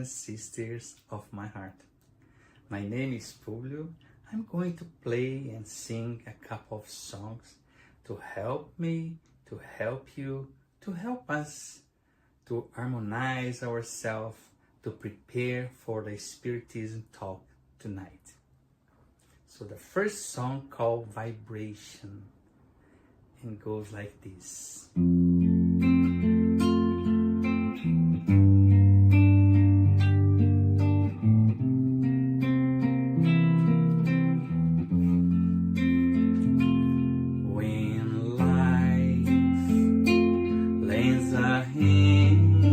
and sisters of my heart. My name is Publio. I'm going to play and sing a couple of songs to help me, to help you, to help us to harmonize ourselves, to prepare for the Spiritism talk tonight. So the first song called Vibration, and goes like this. When life lends a hand,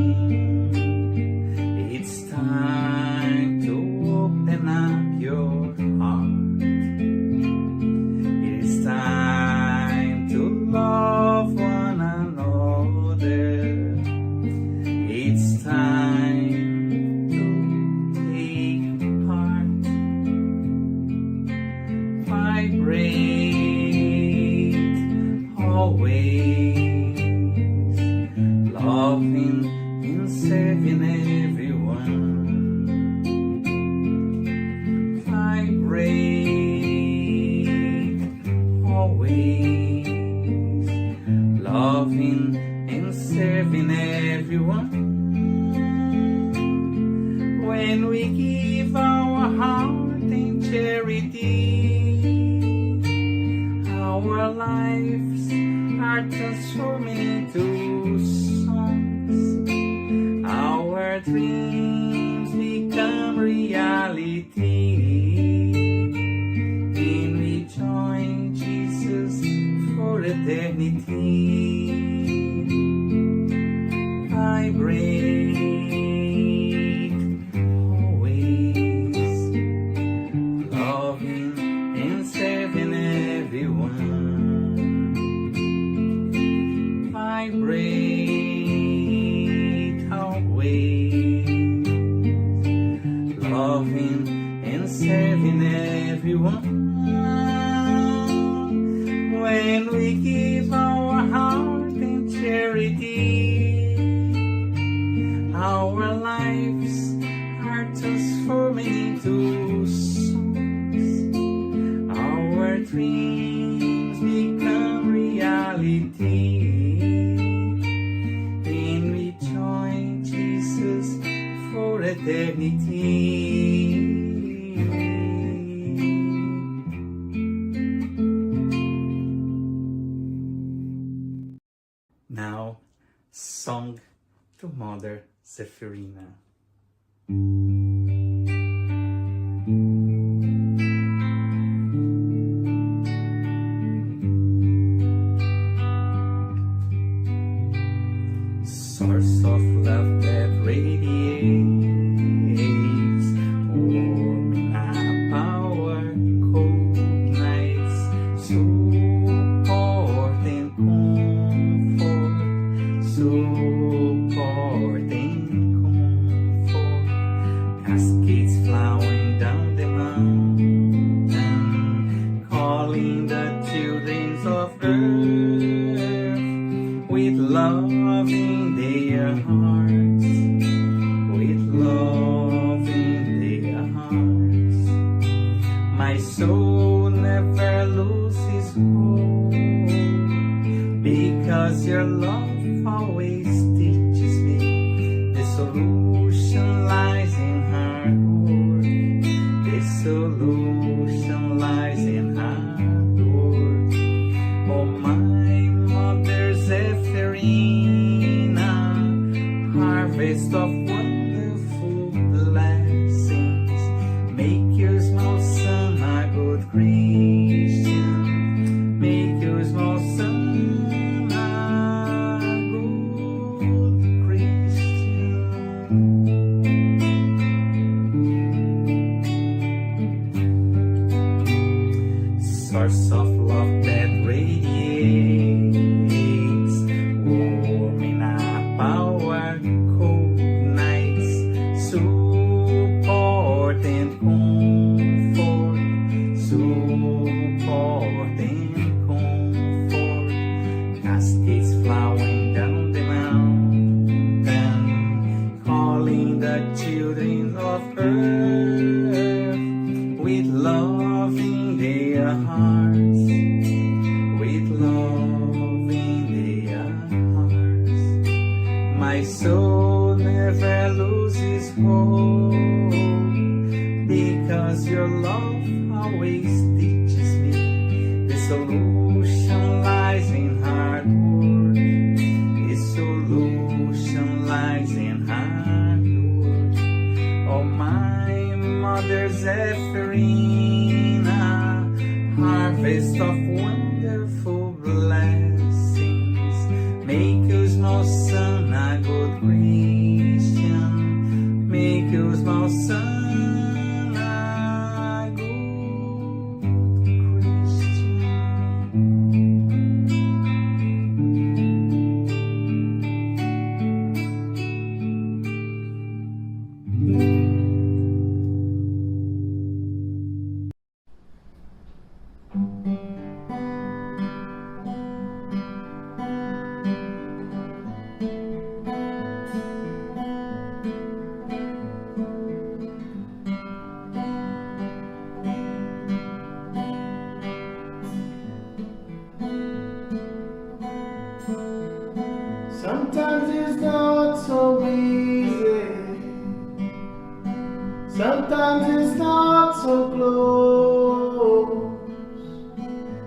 it's time to open up your heart. It's time to love one another. It's time to take part. Vibrate always, loving and serving everyone. Vibrate always, loving and serving everyone. When we give our heart in charity, our lives are transforming into songs. Our dreams become reality. And we join Jesus for eternity. Vibrate always, loving and serving everyone. Vibrate always, loving and serving everyone. When we give our heart in charity, our lives are transforming into songs. Our dreams become reality. And we join Jesus for eternity. Now, song to Mother Zephyrina. Source of love that radiates, warming up our cold nights, support and comfort, support and comfort, cascades flowing down the mountain, calling the children of earth with love in their hearts, with love in their hearts. My soul never loses hope, because your love always teaches me the solution lies in hard work. The solution lies in hard work. Oh, my Mother Zephyrina, harvest of wonderful blessings, make your small son a good Christian. Make your small son a good Christian. Source of love that radiates, warming up our cold nights, support and comfort, support and comfort, cascades flowing down the mountain, calling the children hearts, with love in their hearts. My soul never loses hope, because your love always teaches me the solution lies in hard work. The solution lies in hard work. Oh, my mother's Zephyrinna, harvest of wonderful blessings. Make your small son a good Christian. Make your small son a good Christian. Sometimes it's not so easy. Sometimes it's not so close.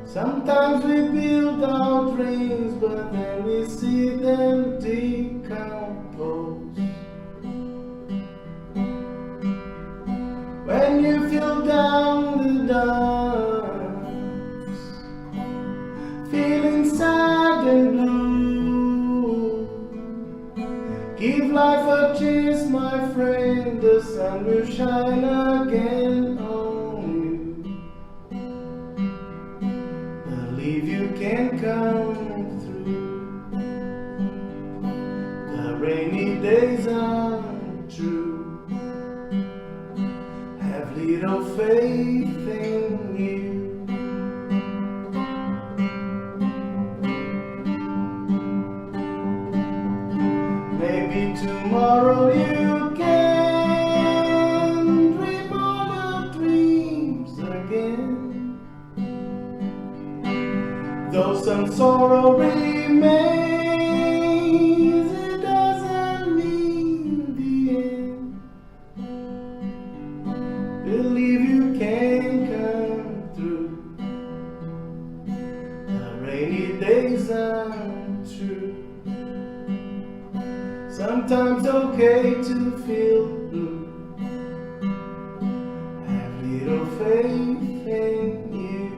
Sometimes we build our dreams, but then we see them decompose. When you feel down the dumps, feeling sad and blue, give life a chance, my friend. The sun will shine again on you. Believe you can come through. The rainy days are true. Have little faith in you. Maybe tomorrow you can dream all your dreams again. Though some sorrow remains, it doesn't mean the end. Believe you can come through. The rainy days are true. Sometimes okay to feel blue. Have little faith in you.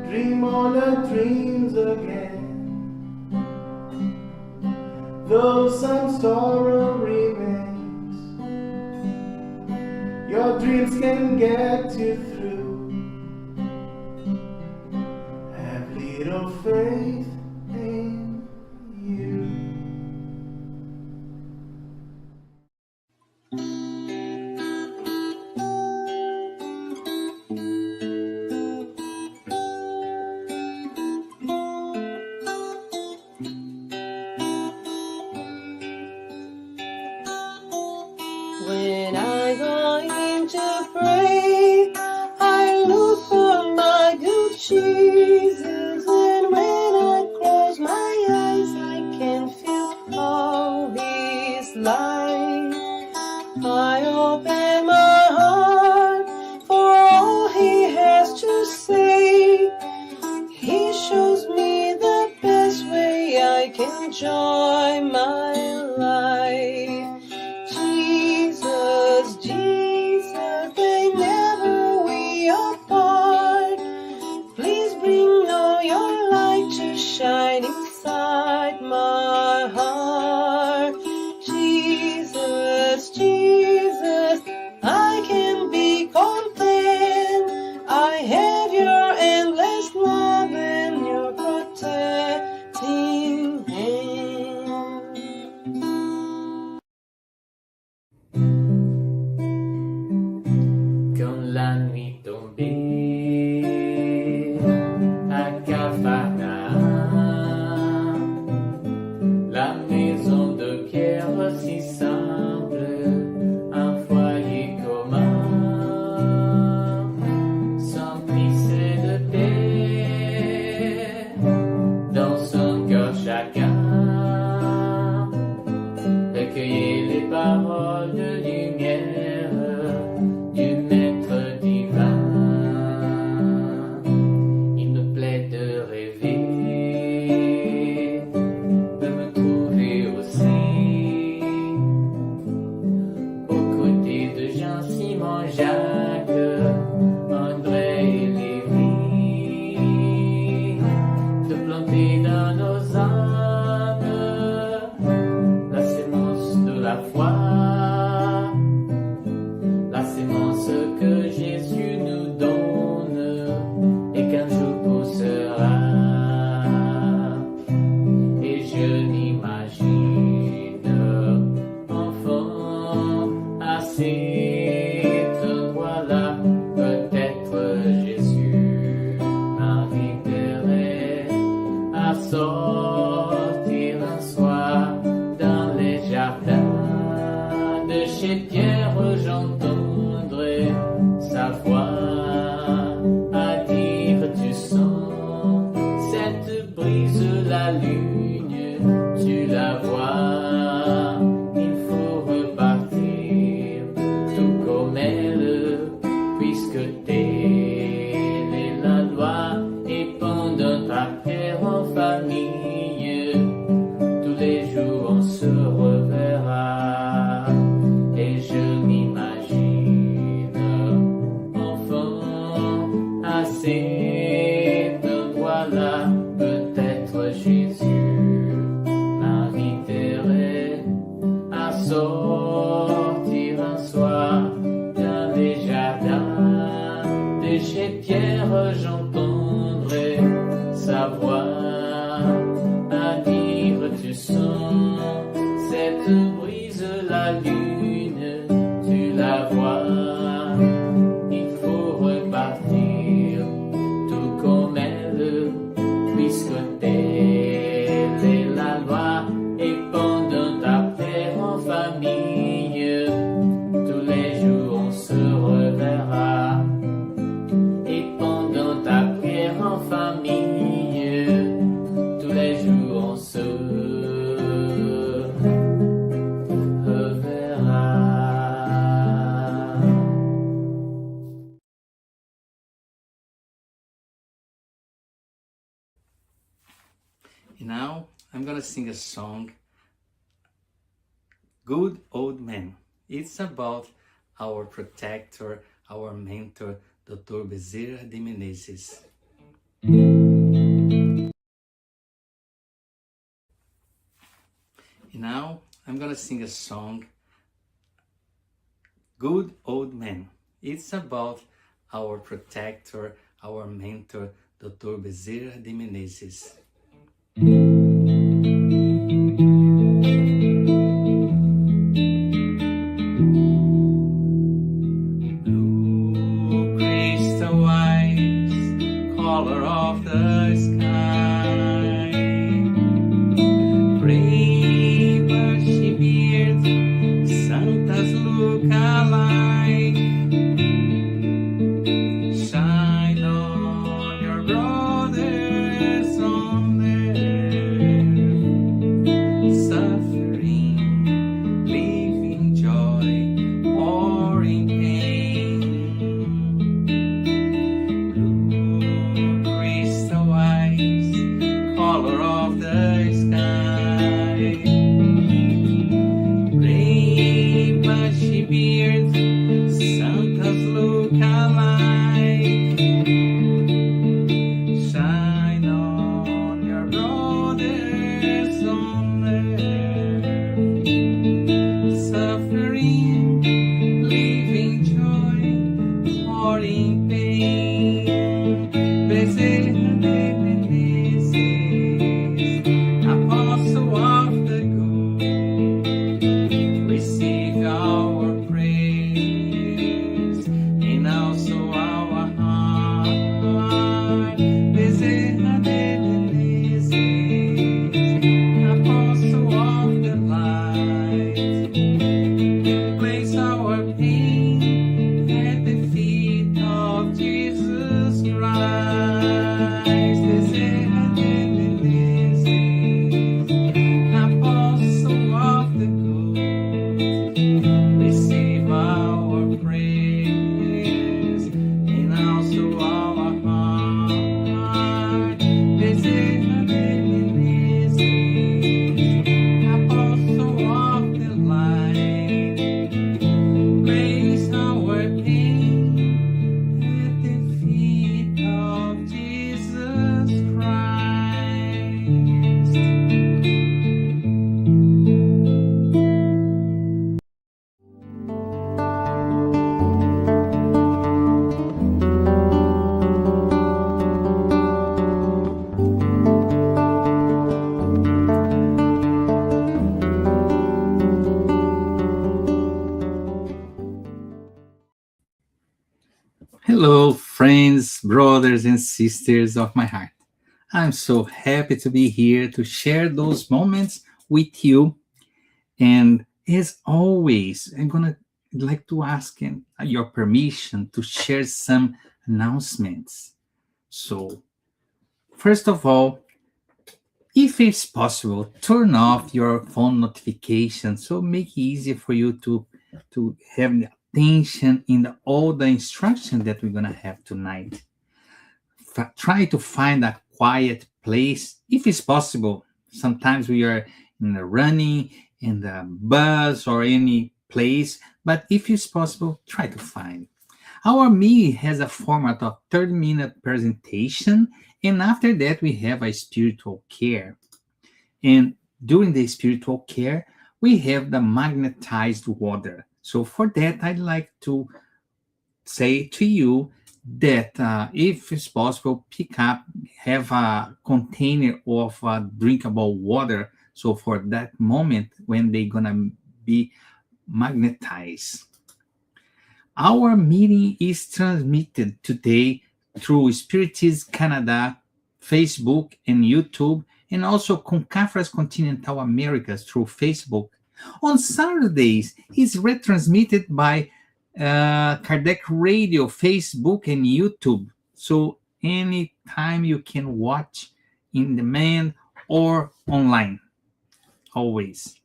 Dream all the dreams again. Though some sorrow remains, your dreams can get you through. Have little faith in you. When I go in to pray, I look for my good Jesus. And when I close my eyes, I can feel all His light. I open my heart for all He has to say. He shows me the best way I can enjoy my life. Jesus, they never we apart. Please bring all your light to shine inside my heart. Jesus, Jesus, I can be content. I have your endless love and your protecting hand. sortir un soir dans les jardins de chez Pierre, j'entendrai sa voix à dire tu sens cette brise, la lune, tu la vois, il faut repartir tout comme elle, puisque telle est la loi, et pendant ta paix en famille, tous les jours on se reverra, et pendant ta prière en famille, tous les jours on se reverra. And now I'm gonna sing a song, Good Old Man. It's about our protector, our mentor, Dr. Bezerra de Menezes. And now I'm gonna sing a song, Good Old Man. It's about our protector, our mentor, Dr. Bezerra de Menezes. Blue crystal eyes, color of the sky, gray bushy beard, Santa's look alike. Shine on your brothers on there, suffering, living joy, or in pain. Blue crystal eyes, color of the sky, gray bushy beard, Santa's look alike. Shine on your brothers on earth, suffering, living joy, or in pain. Bezerra de Menezes, Apostle of the Good, receive our praise and also our heart. Bezerra de Menezes, Apostle of the light, place our pain at the feet of Jesus Christ. Bezerra de Menezes, Apostle of the Good, receive our praise and also our heart. Bezerra de Menezes, Apostle of the light, place our pain at the feet of Jesus Christ. Hello, friends, brothers, and sisters of my heart. I'm so happy to be here to share those moments with you. And as always, I'm gonna like to ask your permission to share some announcements. So, first of all, if it's possible, turn off your phone notifications so make it easier for you to have the attention in all the instruction that we're gonna have tonight. Try to find a quiet place if it's possible. Sometimes we are in the running, in the bus, or any place, but if it's possible, try to find. Our meeting has a format of 30-minute presentation, and after that we have a spiritual care. And during the spiritual care, we have the magnetized water. So for that, I'd like to say to you that if it's possible, have a container of drinkable water. So for that moment when they're gonna be magnetized. Our meeting is transmitted today through Spiritist Canada, Facebook, and YouTube, and also Conference Continental Americas through Facebook. On Saturdays, it's retransmitted by Kardec Radio, Facebook, and YouTube. So anytime you can watch in demand or online, always.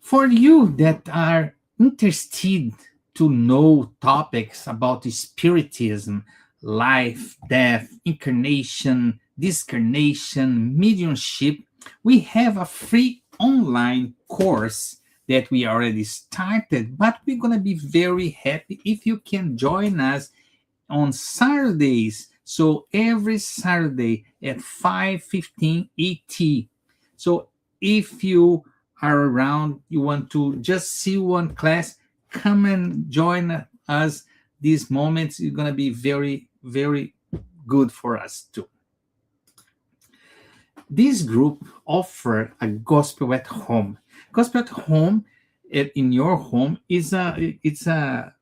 For you that are interested to know topics about spiritism, life, death, incarnation, discarnation, mediumship, we have a free online course that we already started, but we're going to be very happy if you can join us on Saturdays. So every Saturday at 5:15 ET. So if you are around, you want to just see one class, come and join us. These moments are going to be very, very good for us too. This group offer a gospel at home. Gospel at home, in your home, it's a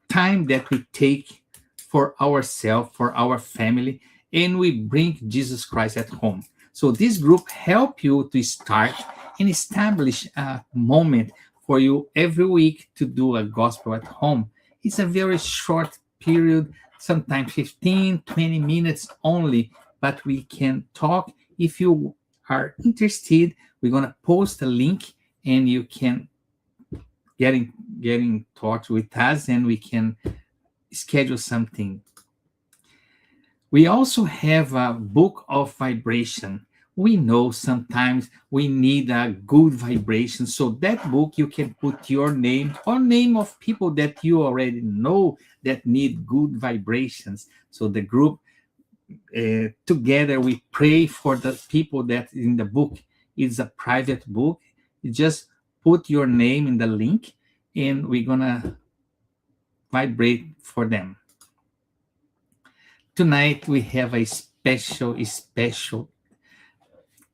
time that we take for ourselves, for our family, and we bring Jesus Christ at home. So this group help you to start and establish a moment for you every week to do a gospel at home. It's a very short period, sometimes 15, 20 minutes only, but we can talk. If you are interested, we're going to post a link and you can get in touch with us and we can schedule something. We also have a book of vibration. We know sometimes we need a good vibration. So that book, you can put your name or name of people that you already know that need good vibrations. So the group, together, we pray for the people that in the book. It's a private book. You just put your name in the link and we're going to vibrate for them. Tonight, we have a special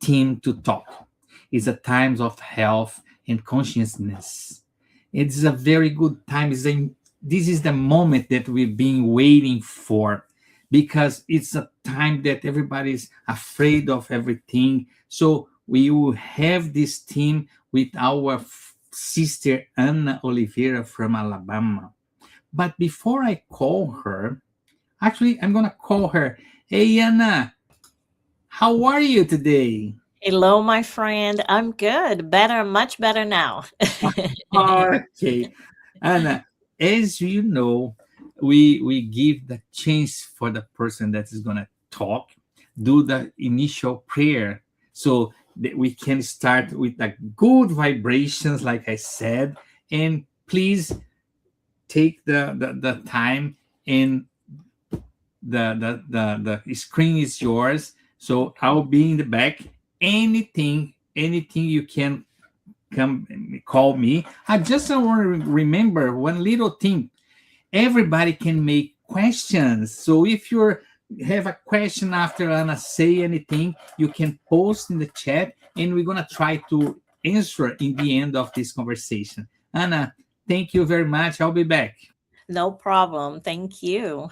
team to talk. It's a times of health and consciousness. It's a very good time. This is the moment that we've been waiting for because it's a time that everybody's afraid of everything. So we will have this team with our sister Ana Oliveira from Alabama. But before I call her, actually, I'm going to call her. Hey, Ana, how are you today? Hello, my friend. I'm good. Better, much better now. Okay. Ana, as you know, we give the chance for the person that is going to talk, do the initial prayer so that we can start with the good vibrations, like I said. And please take the time and the screen is yours. So I'll be in the back. Anything you can come call me. I just want to remember one little thing. Everybody can make questions. So if you have a question after Anna say anything, you can post in the chat and we're going to try to answer in the end of this conversation. Anna, thank you very much. I'll be back. No problem. Thank you.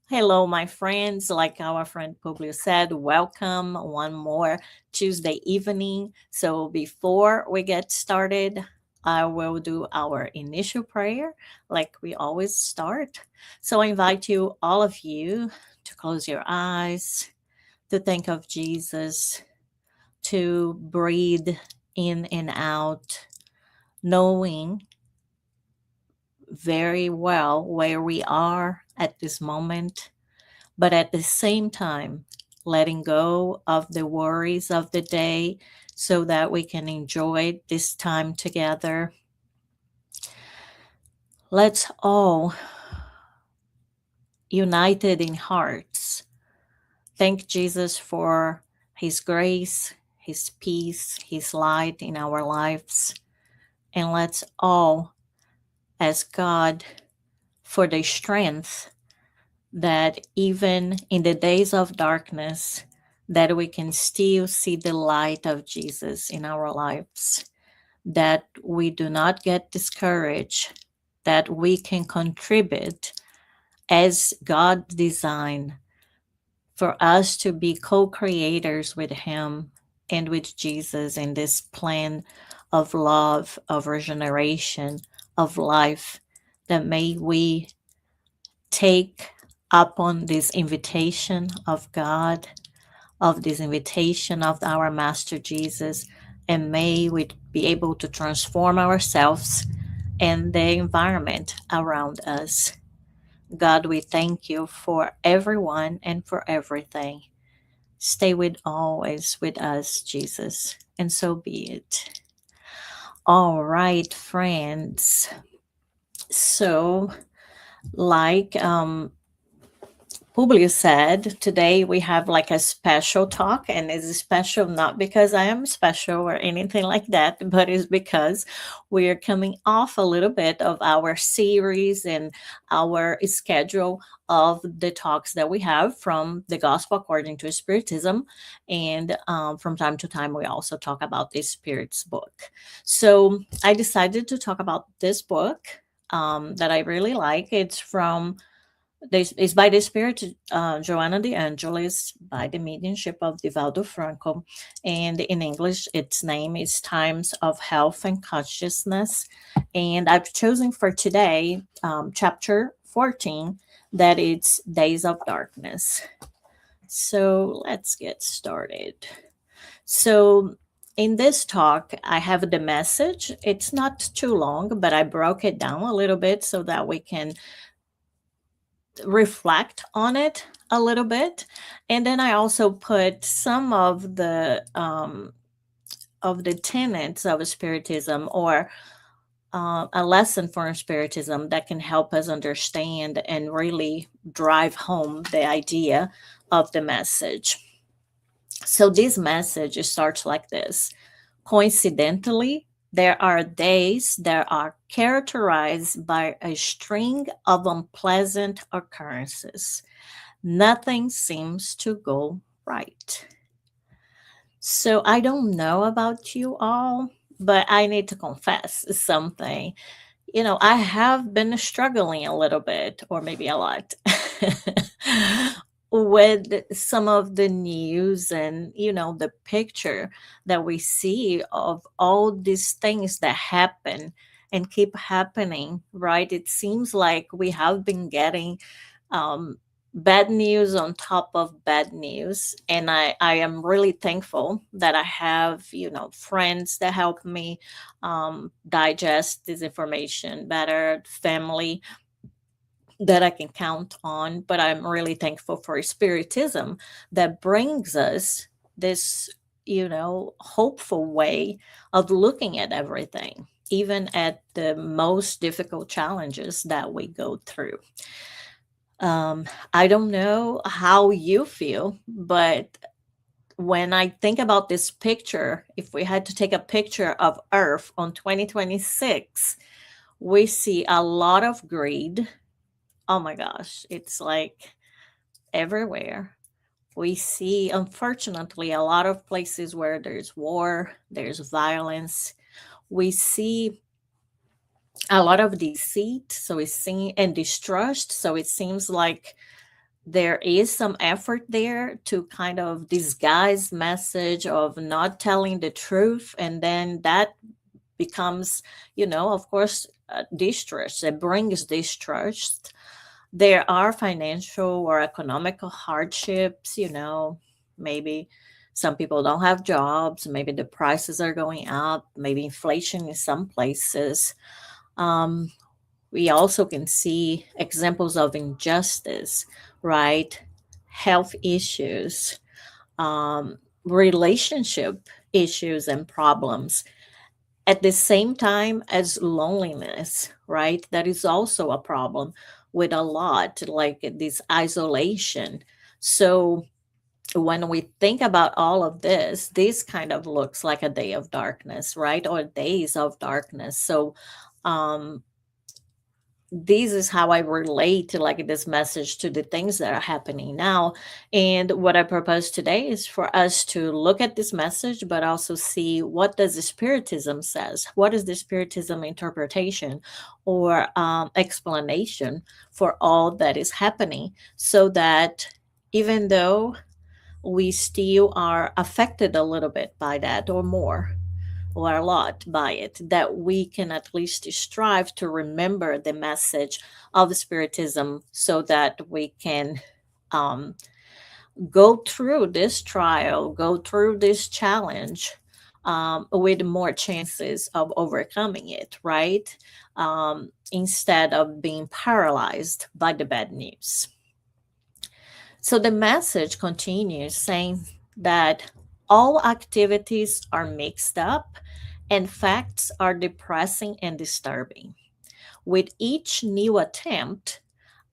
Hello, my friends. Like our friend Publio said, welcome one more Tuesday evening. So before we get started, I will do our initial prayer like we always start. So I invite you, all of you, to close your eyes, to think of Jesus, to breathe in and out, knowing very well where we are at this moment, but at the same time, letting go of the worries of the day so that we can enjoy this time together. Let's all, united in hearts, thank Jesus for his grace, His peace, His light in our lives. And let's all ask God for the strength that even in the days of darkness, that we can still see the light of Jesus in our lives, that we do not get discouraged, that we can contribute as God designed for us to be co-creators with Him and with Jesus in this plan of love, of regeneration, of life, that may we take up on this invitation of God, of this invitation of our Master Jesus, and may we be able to transform ourselves and the environment around us. God, we thank you for everyone and for everything. Stay with always with us, Jesus, and so be it. All right, friends. So, like Publius said, today we have like a special talk, and it's special not because I am special or anything like that, but it's because we are coming off a little bit of our series and our schedule of the talks that we have from the Gospel according to Spiritism. And from time to time, we also talk about the Spirit's book. So I decided to talk about this book that I really like. It's by the Spirit, Joanna de Angelis, by the mediumship of Divaldo Franco. And in English, its name is Times of Health and Consciousness. And I've chosen for today, chapter 14, that it's Days of Darkness. So let's get started. So in this talk, I have the message. It's not too long, but I broke it down a little bit so that we can reflect on it a little bit. And then I also put some of the tenets of Spiritism, or a lesson for Spiritism that can help us understand and really drive home the idea of the message. So this message starts like this. Coincidentally, there are days that are characterized by a string of unpleasant occurrences. Nothing seems to go right. So I don't know about you all, but I need to confess something. I have been struggling a little bit, or maybe a lot, with some of the news and, the picture that we see of all these things that happen and keep happening, right? It seems like we have been getting bad news on top of bad news. And I am really thankful that I have, friends that help me digest this information better, family that I can count on. But I'm really thankful for Spiritism that brings us this, hopeful way of looking at everything, even at the most difficult challenges that we go through. I don't know how you feel, but when I think about this picture, if we had to take a picture of Earth on 2026, we see a lot of greed. Oh my gosh, it's like everywhere. We see, unfortunately, a lot of places where there's war, there's violence. We see a lot of deceit, and distrust. So it seems like there is some effort there to kind of disguise message of not telling the truth, and then that becomes, of course, distrust. It brings distrust. There are financial or economical hardships. Maybe some people don't have jobs, maybe the prices are going up, maybe inflation in some places. We also can see examples of injustice, right? Health issues, relationship issues and problems. At the same time as loneliness, right? That is also a problem with a lot, like this isolation. So when we think about all of this kind of looks like a day of darkness, right? Or days of darkness. So um this is how I relate to like this message to the things that are happening now. And what I propose today is for us to look at this message, but also see what does the Spiritism says. What is the Spiritism interpretation or explanation for all that is happening, so that even though we still are affected a little bit by that or more or a lot by it, that we can at least strive to remember the message of Spiritism so that we can um, go through this trial, go through this challenge with more chances of overcoming it, right? Instead of being paralyzed by the bad news. So the message continues saying that all activities are mixed up and facts are depressing and disturbing. With each new attempt,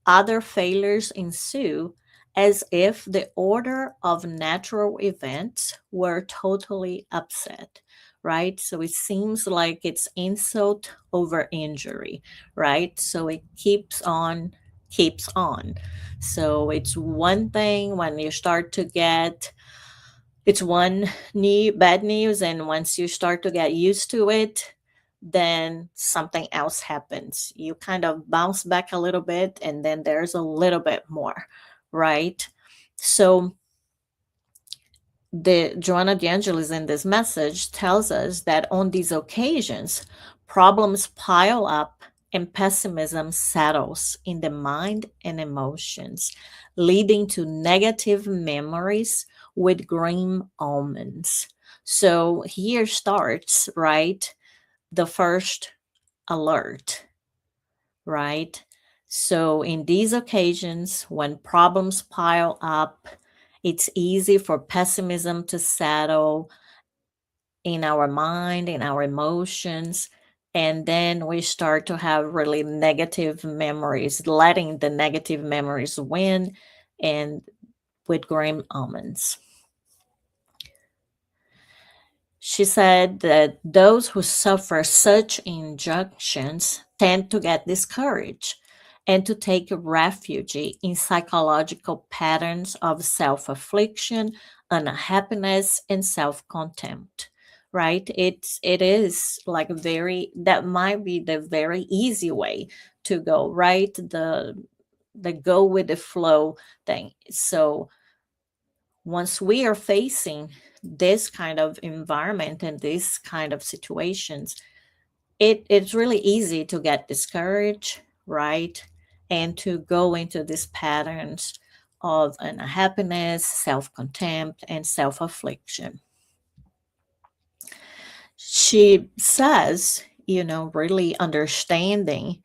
other failures ensue as if the order of natural events were totally upset, right? So it seems like it's insult over injury, right? So it keeps on. So it's one thing when you start to get it's one bad news, and once you start to get used to it, then something else happens. You kind of bounce back a little bit, and then there's a little bit more, right? So the Joanna de Angelis in this message tells us that on these occasions, problems pile up and pessimism settles in the mind and emotions, leading to negative memories with grim omens. So here starts, right, the first alert, right? So in these occasions, when problems pile up, it's easy for pessimism to settle in our mind, in our emotions. And then we start to have really negative memories, letting the negative memories win and with grim omens. She said that those who suffer such injunctions tend to get discouraged and to take refuge in psychological patterns of self affliction, unhappiness, and self contempt. Right? It is like that might be the very easy way to go, right? The go with the flow thing. So once we are facing this kind of environment and this kind of situations, it's really easy to get discouraged, right? And to go into these patterns of unhappiness, self contempt, and self affliction. She says, really understanding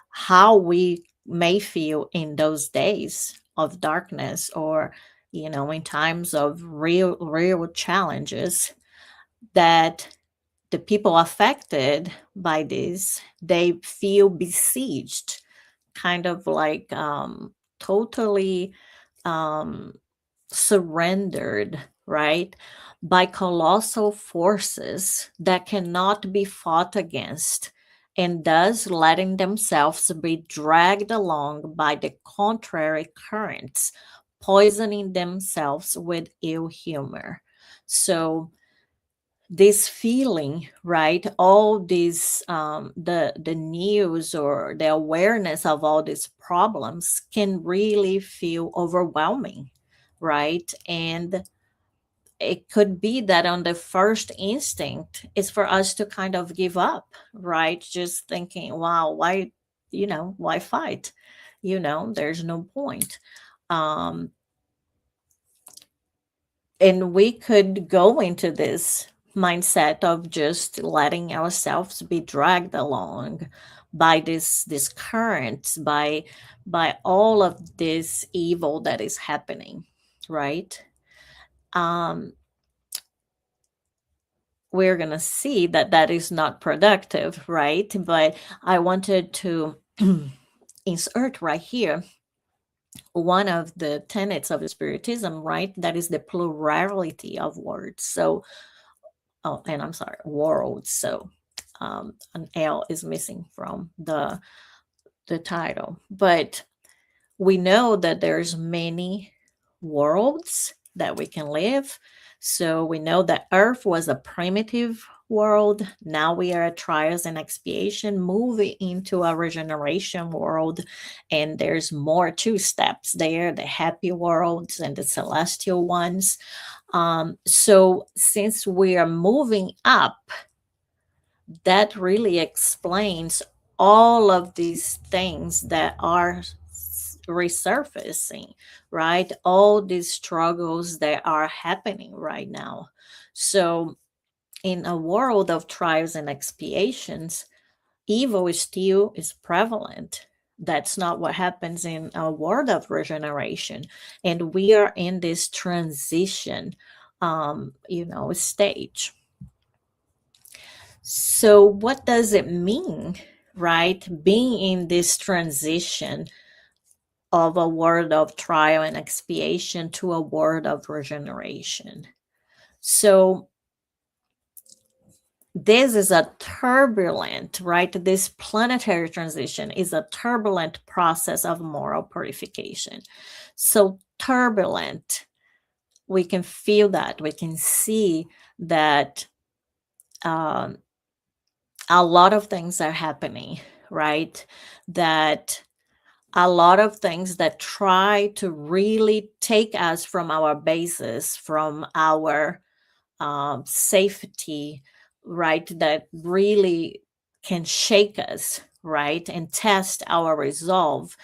how we may feel in those days of darkness, or in times of real challenges, that the people affected by this, they feel besieged, kind of like totally um surrendered, right, by colossal forces that cannot be fought against, and thus letting themselves be dragged along by the contrary currents, poisoning themselves with ill humor. So this feeling, right, all these the news or the awareness of all these problems can really feel overwhelming, right? And it could be that on the first instinct is for us to kind of give up, right? Just thinking, wow, why fight? There's no point. um and we could go into this mindset of just letting ourselves be dragged along by this current, by all of this evil that is happening, right? um we're gonna see that that is not productive, right? But I wanted to insert right here one of the tenets of Spiritism, right? That is the plurality of words. So, oh, and I'm sorry, worlds. So, an L is missing from the title, but we know that there's many worlds that we can live. So we know that Earth was a primitive world. Now we are at trials and expiation, moving into a regeneration world. And there's more two steps there, the happy worlds and the celestial ones. So since we are moving up, that really explains all of these things that are resurfacing, right? All these struggles that are happening right now. So, in a world of trials and expiations, evil is still is prevalent. That's not what happens in a world of regeneration, and we are in this transition, stage. So, what does it mean, right? Being in this transition of a world of trial and expiation to a world of regeneration. So, this is a turbulent, right? This planetary transition is a turbulent process of moral purification. So, turbulent, we can feel that, we can see that. A lot of things are happening, right? That a lot of things that try to really take us from our bases, from our safety, right? That really can shake us, right? And test our resolve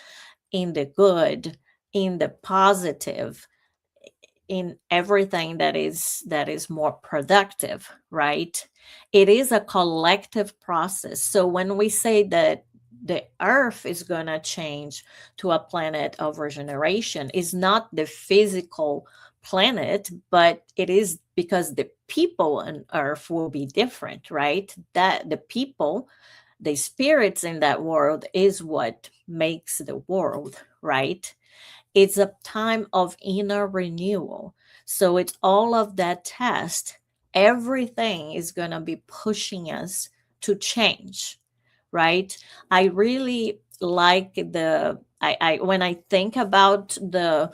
in the good, in the positive, in everything that is more productive, right? It is a collective process. So when we say that the earth is going to change to a planet of regeneration, is not the physical planet, but it is because the people on earth will be different, right? That the people, the spirits in that world is what makes the world, right? It's a time of inner renewal. So it's all of that test. Everything is going to be pushing us to change, right? I really like I when I think about the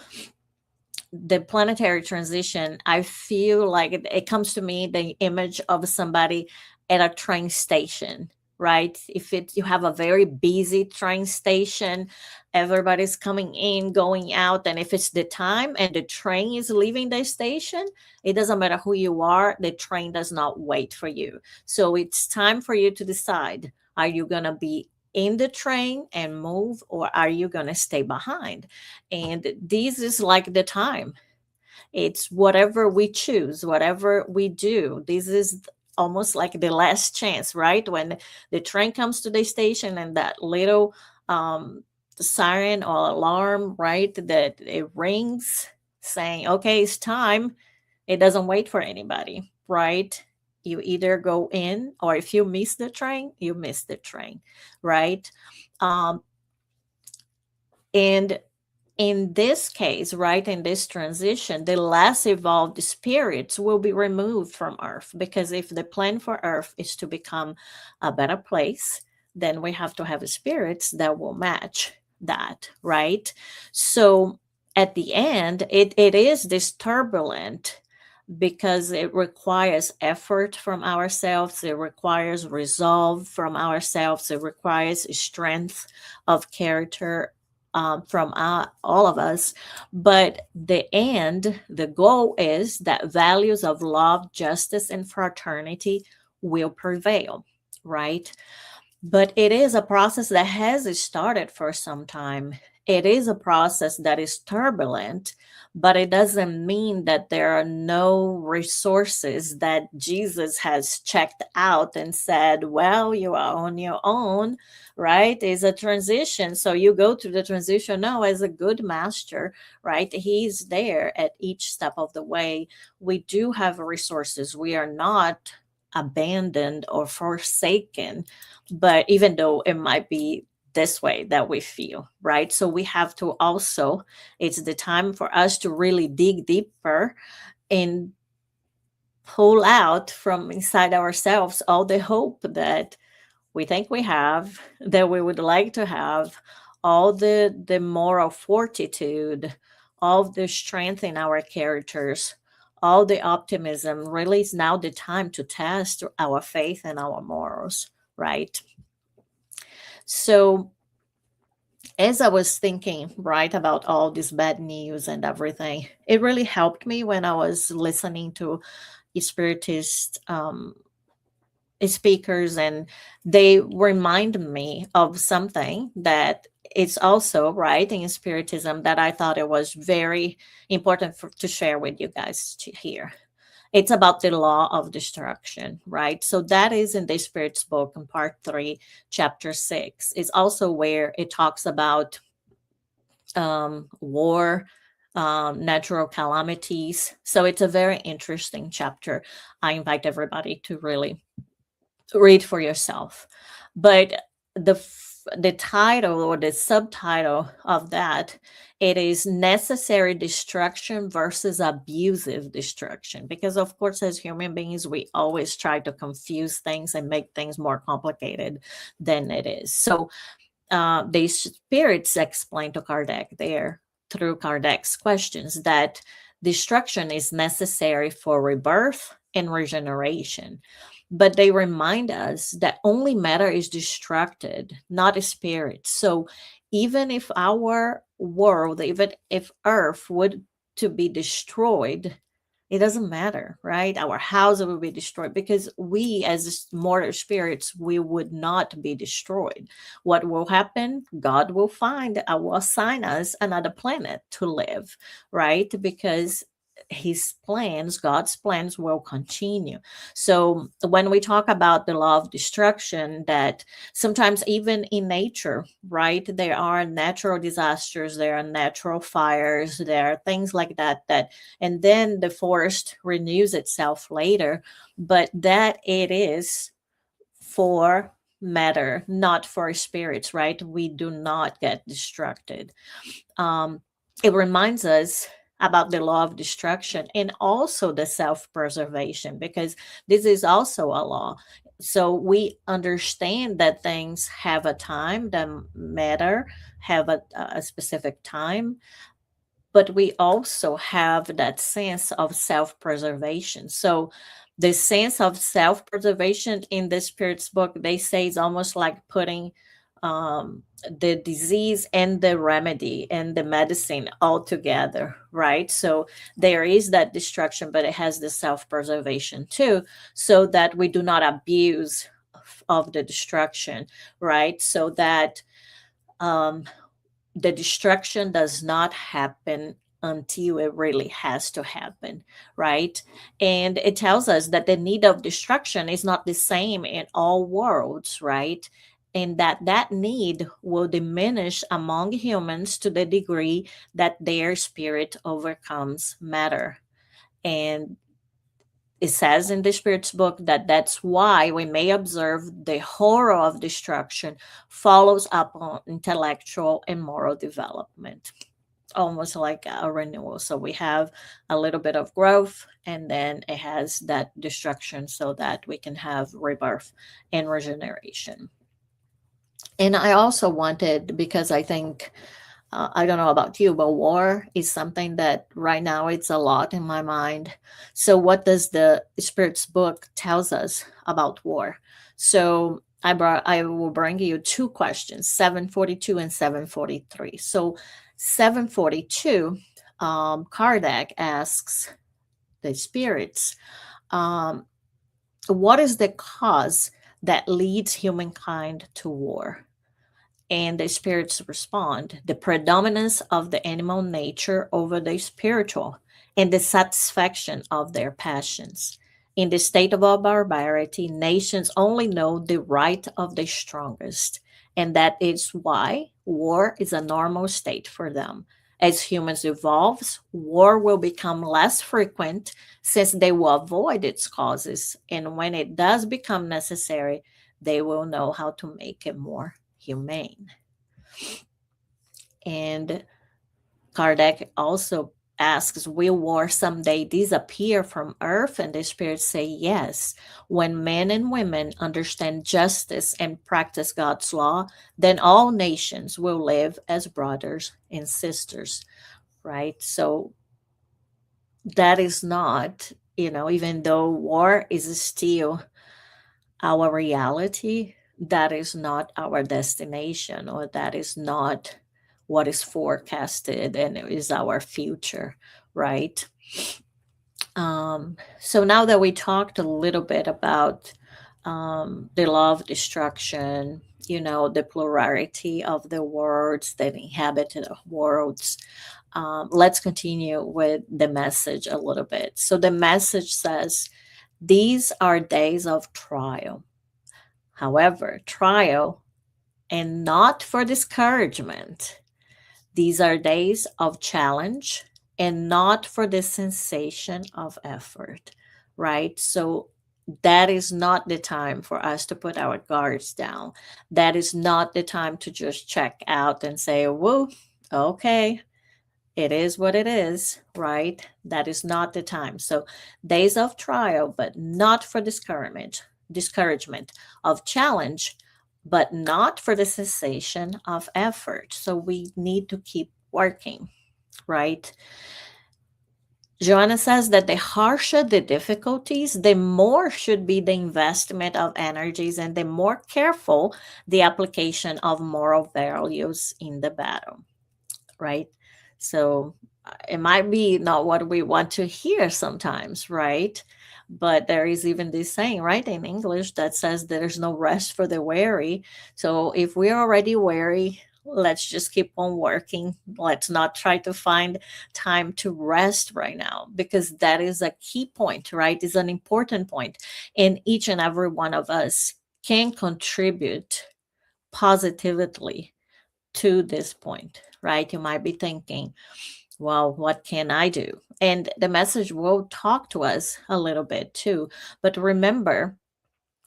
planetary transition, I feel like it comes to me the image of somebody at a train station, right? If you have a very busy train station, everybody's coming in, going out, and if it's the time and the train is leaving the station, it doesn't matter who you are, the train does not wait for you. So it's time for you to decide, are you going to be in the train and move, or are you going to stay behind? And this is like the time. It's whatever we choose, whatever we do. This is almost like the last chance, right? When the train comes to the station and that little siren or alarm, right, that it rings saying, okay, it's time. It doesn't wait for anybody, right? You either go in, or if you miss the train, you miss the train, right? And in this case, right, in this transition, the less evolved spirits will be removed from Earth, because if the plan for Earth is to become a better place, then we have to have spirits that will match that, right? So at the end, it is this turbulent, because it requires effort from ourselves, it requires resolve from ourselves, it requires strength of character from all of us. But the goal is that values of love, justice, and fraternity will prevail, right? But it is a process that has started for some time. It is a process that is turbulent, but it doesn't mean that there are no resources that Jesus has checked out and said, well, you are on your own, right? It's a transition. So you go through the transition now as a good master, right? He's there at each step of the way. We do have resources. We are not abandoned or forsaken, but even though it might be this way that we feel, right? So we have to also, it's the time for us to really dig deeper and pull out from inside ourselves all the hope that we think we have, that we would like to have, all the moral fortitude, all the strength in our characters, all the optimism. Really, is now the time to test our faith and our morals, right? So, as I was thinking, right, about all this bad news and everything, it really helped me when I was listening to Spiritist speakers, and they remind me of something that it's also right in Spiritism that I thought it was very important to share with you guys here. It's about the law of destruction, right? So that is in the Spirit's book in part 3, chapter 6. It's also where it talks about war, natural calamities. So it's a very interesting chapter. I invite everybody to really read for yourself. But the title or the subtitle of that, it is necessary destruction versus abusive destruction, because of course as human beings we always try to confuse things and make things more complicated than it is. So the spirits explain to Kardec there through Kardec's questions that destruction is necessary for rebirth and regeneration. But they remind us that only matter is destructed, not a spirit. So even if our world, even if Earth would to be destroyed, it doesn't matter, right? Our house will be destroyed because we, as mortal spirits, we would not be destroyed. What will happen? God will will assign us another planet to live, right? Because God's plans will continue. So when we talk about the law of destruction, that sometimes even in nature, right, there are natural disasters, there are natural fires, there are things like that, and then the forest renews itself later, but that it is for matter, not for spirits, right? We do not get distracted. It reminds us about the law of destruction and also the self-preservation, because this is also a law. So we understand that things have a time, that matter have a specific time, but we also have that sense of self-preservation. So the sense of self-preservation in the Spirit's book, they say, is almost like putting the disease and the remedy and the medicine all together, right? So there is that destruction, but it has the self-preservation too, so that we do not abuse of the destruction, right? So that the destruction does not happen until it really has to happen, right? And it tells us that the need of destruction is not the same in all worlds, right? And that need will diminish among humans to the degree that their spirit overcomes matter. And it says in the Spirit's book that that's why we may observe the horror of destruction follows up on intellectual and moral development, almost like a renewal. So we have a little bit of growth, and then it has that destruction so that we can have rebirth and regeneration. And I also wanted, because I think, I don't know about you, but war is something that right now it's a lot in my mind. So what does the Spirit's book tells us about war? So I will bring you two questions, 742 and 743. So 742, Kardec asks the spirits, what is the cause that leads humankind to war? And the spirits respond, the predominance of the animal nature over the spiritual, and the satisfaction of their passions. In the state of our barbarity, nations only know the right of the strongest, and that is why war is a normal state for them. As humans evolve, war will become less frequent since they will avoid its causes, and when it does become necessary, they will know how to make it more humane. And Kardec also asks, will war someday disappear from earth? And the spirits say yes. When men and women understand justice and practice God's law, then all nations will live as brothers and sisters, right? So that is not, even though war is still our reality, that is not our destination, or that is not what is forecasted and is our future, right? So now that we talked a little bit about the law of destruction, the plurality of the worlds that inhabit the worlds, let's continue with the message a little bit. So the message says, these are days of trial. However, trial and not for discouragement. These are days of challenge and not for the sensation of effort, right? So that is not the time for us to put our guards down. That is not the time to just check out and say, whoa, okay, it is what it is, right? That is not the time. So days of trial, but not for discouragement, of challenge, but not for the cessation of effort. So we need to keep working, right? Joanna says that the harsher the difficulties, the more should be the investment of energies and the more careful the application of moral values in the battle, right? So it might be not what we want to hear sometimes, right? But there is even this saying, right, in English that says there's no rest for the weary. So if we're already weary, let's just keep on working. Let's not try to find time to rest right now, because that is a key point, right? It's an important point. And each and every one of us can contribute positively to this point, right? You might be thinking, well, what can I do? And the message will talk to us a little bit too. But remember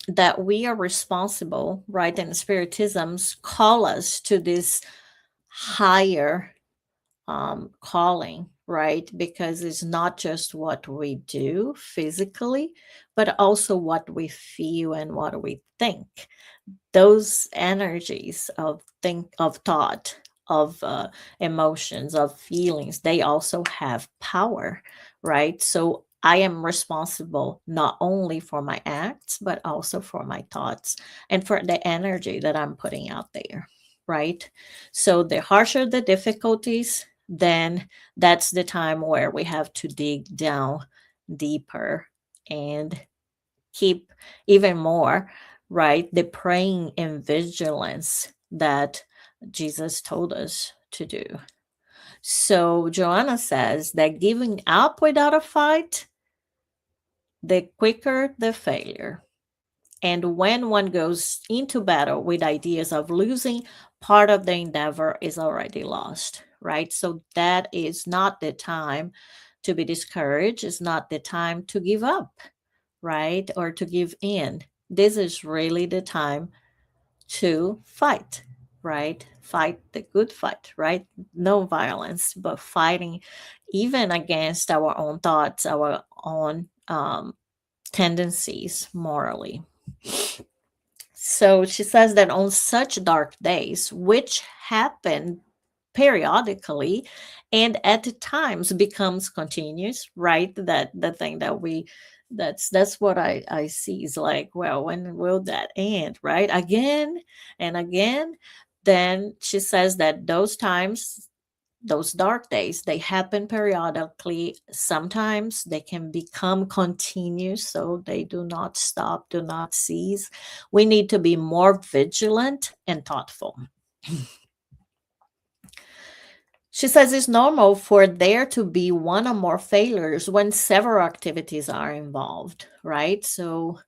that we are responsible, right? And Spiritisms call us to this higher calling, right? Because it's not just what we do physically, but also what we feel and what we think. Those energies of thought, of emotions, of feelings, they also have power, right? So I am responsible not only for my acts, but also for my thoughts and for the energy that I'm putting out there, right? So the harsher the difficulties, then that's the time where we have to dig down deeper and keep even more, right? The praying and vigilance that Jesus told us to do. So Joanna says that giving up without a fight, the quicker the failure. And when one goes into battle with ideas of losing, part of the endeavor is already lost, right? So that is not the time to be discouraged. It's not the time to give up, right? Or to give in. This is really the time to fight, right? Fight the good fight, right? No violence, but fighting even against our own thoughts, our own tendencies morally. So she says that on such dark days, which happen periodically and at times becomes continuous, right? That the thing that we that's what I see is like, well, when will that end, right? Again and again. Then she says that those times, those dark days, they happen periodically. Sometimes they can become continuous, so they do not stop, do not cease. We need to be more vigilant and thoughtful. She says it's normal for there to be one or more failures when several activities are involved, right? So,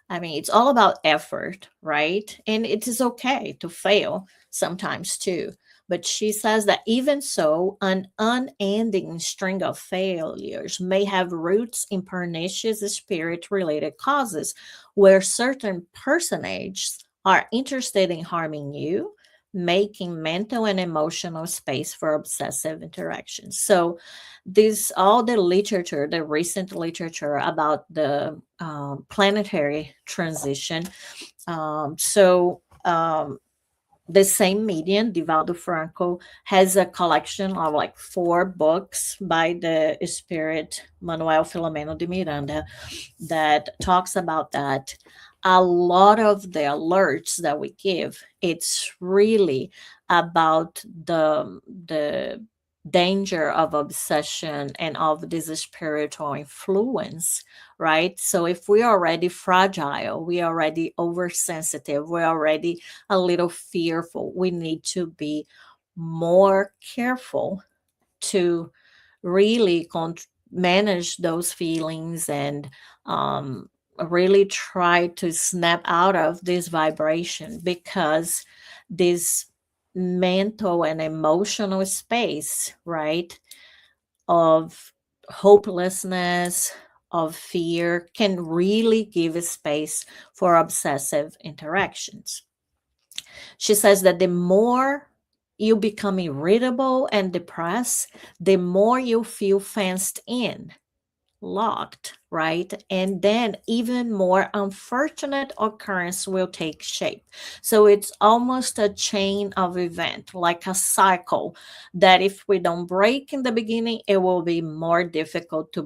I mean, it's all about effort, right? And it is okay to fail sometimes too. But she says that even so, an unending string of failures may have roots in pernicious spirit related causes where certain personages are interested in harming you, making mental and emotional space for obsessive interactions. So this all the literature, the recent literature about the planetary transition. So the same medium, Divaldo Franco, has a collection of like 4 books by the spirit Manuel Filomeno de Miranda that talks about that. A lot of the alerts that we give, it's really about the danger of obsession and of this spiritual influence, right? So if we're already fragile, we're already oversensitive, we're already a little fearful, we need to be more careful to really manage those feelings and really try to snap out of this vibration, because this mental and emotional space, right, of hopelessness, of fear, can really give a space for obsessive interactions. She says that the more you become irritable and depressed, the more you feel fenced in, locked, right? And then even more unfortunate occurrence will take shape. So it's almost a chain of event, like a cycle, that if we don't break in the beginning, it will be more difficult to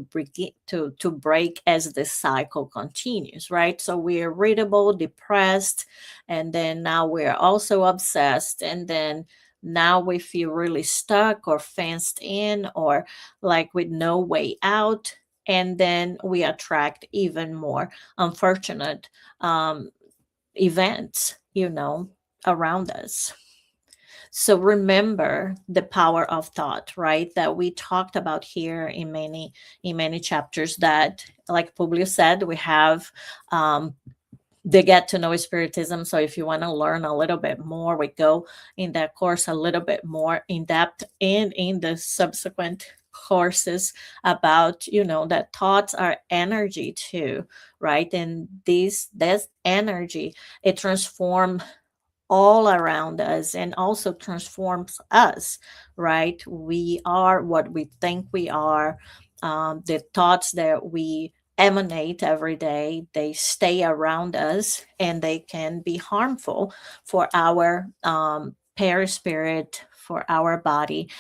break as the cycle continues, right? So we're irritable, depressed, and then now we're also obsessed, and then now we feel really stuck or fenced in, or like with no way out, and then we attract even more unfortunate events, around us. So remember the power of thought, right? That we talked about here in many chapters. That, like Publio said, we have the Get to Know Spiritism. So if you want to learn a little bit more, we go in that course a little bit more in depth, and in the subsequent courses about that thoughts are energy too, right? And this energy, it transforms all around us and also transforms us, right? We are what we think we are. The thoughts that we emanate every day, they stay around us, and they can be harmful for our perispirit, for our body.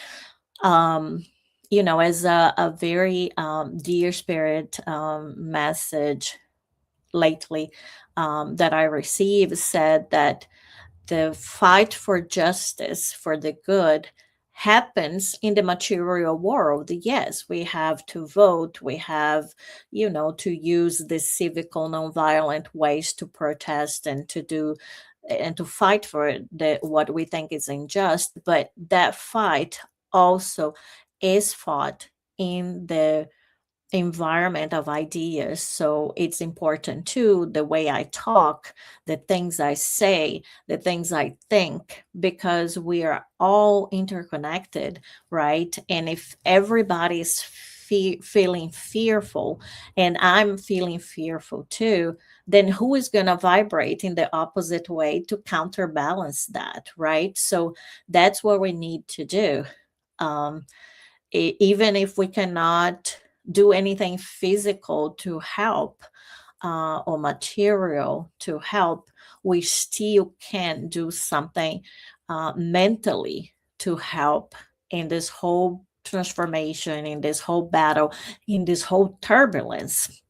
um, as a very dear spirit message lately that I received, said that the fight for justice, for the good, happens in the material world. Yes, we have to vote, we have, to use the civical nonviolent ways to protest and to do and to fight for what we think is unjust. But that fight also is fought in the environment of ideas. So it's important too, the way I talk, the things I say, the things I think, because we are all interconnected, right? And if everybody is feeling fearful, and I'm feeling fearful too, then who is going to vibrate in the opposite way to counterbalance that, right? So that's what we need to do. Um, Even if we cannot do anything physical to help, or material to help, we still can do something mentally to help in this whole transformation, in this whole battle, in this whole turbulence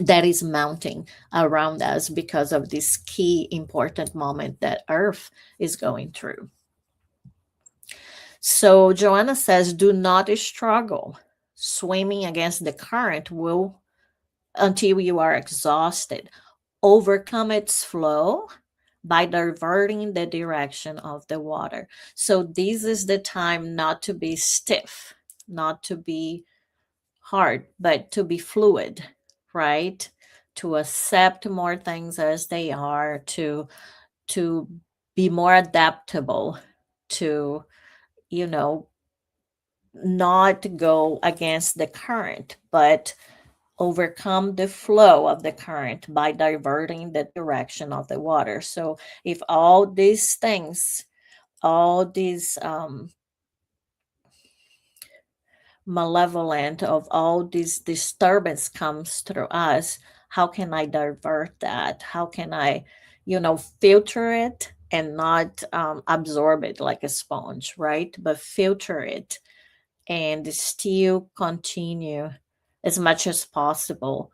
that is mounting around us because of this key important moment that Earth is going through. So Joanna says, do not struggle. Swimming against the current will until you are exhausted. Overcome its flow by diverting the direction of the water. So this is the time not to be stiff, not to be hard, but to be fluid, right? To accept more things as they are, to be more adaptable, to not go against the current, but overcome the flow of the current by diverting the direction of the water. So if all these things all these malevolent, of all this disturbance comes through us, how can I divert that? How can I, filter it and not absorb it like a sponge, right? But filter it and still continue as much as possible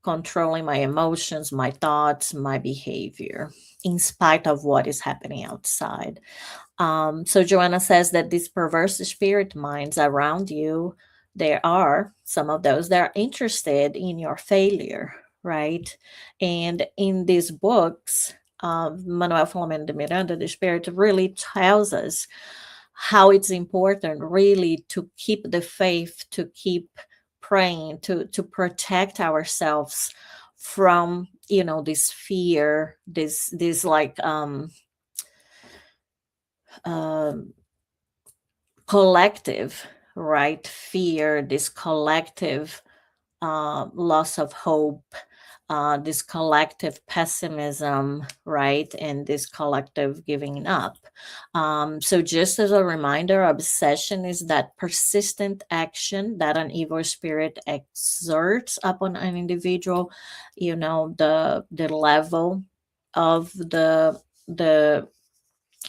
controlling my emotions, my thoughts, my behavior, in spite of what is happening outside. So Joanna says that these perverse spirit minds around you, there are some of those that are interested in your failure, right? And in these books, Manuel Filomeno de Miranda, the Spirit, really tells us how it's important really to keep the faith, to keep praying, to protect ourselves from this fear, this like um collective, right, fear, this collective loss of hope, this collective pessimism, right, and this collective giving up. So just as a reminder, obsession is that persistent action that an evil spirit exerts upon an individual. The level of the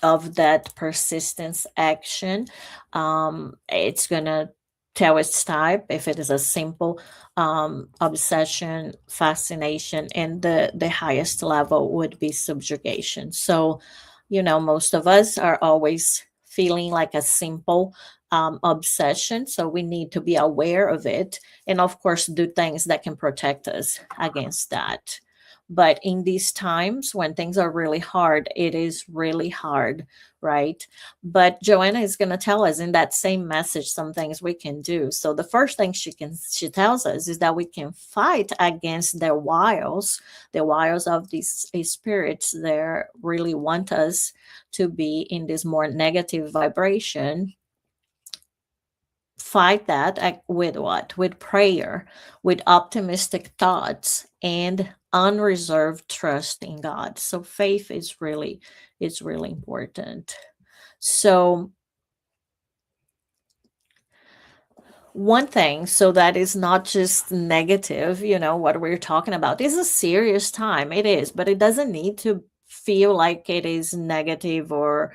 of that persistence action, it's gonna tell its type. If it is a simple obsession, fascination, and the highest level would be subjugation. So most of us are always feeling like a simple obsession, so we need to be aware of it, and of course do things that can protect us against that. But in these times when things are really hard, it is really hard, right? But Joanna is going to tell us in that same message some things we can do. So the first thing she tells us is that we can fight against their wiles, the wiles of these spirits that really want us to be in this more negative vibration. Fight that with what? With prayer, with optimistic thoughts, and unreserved trust in God. So faith is really important. So one thing, so that is not just negative, what we're talking about is a serious time. It is, but it doesn't need to feel like it is negative or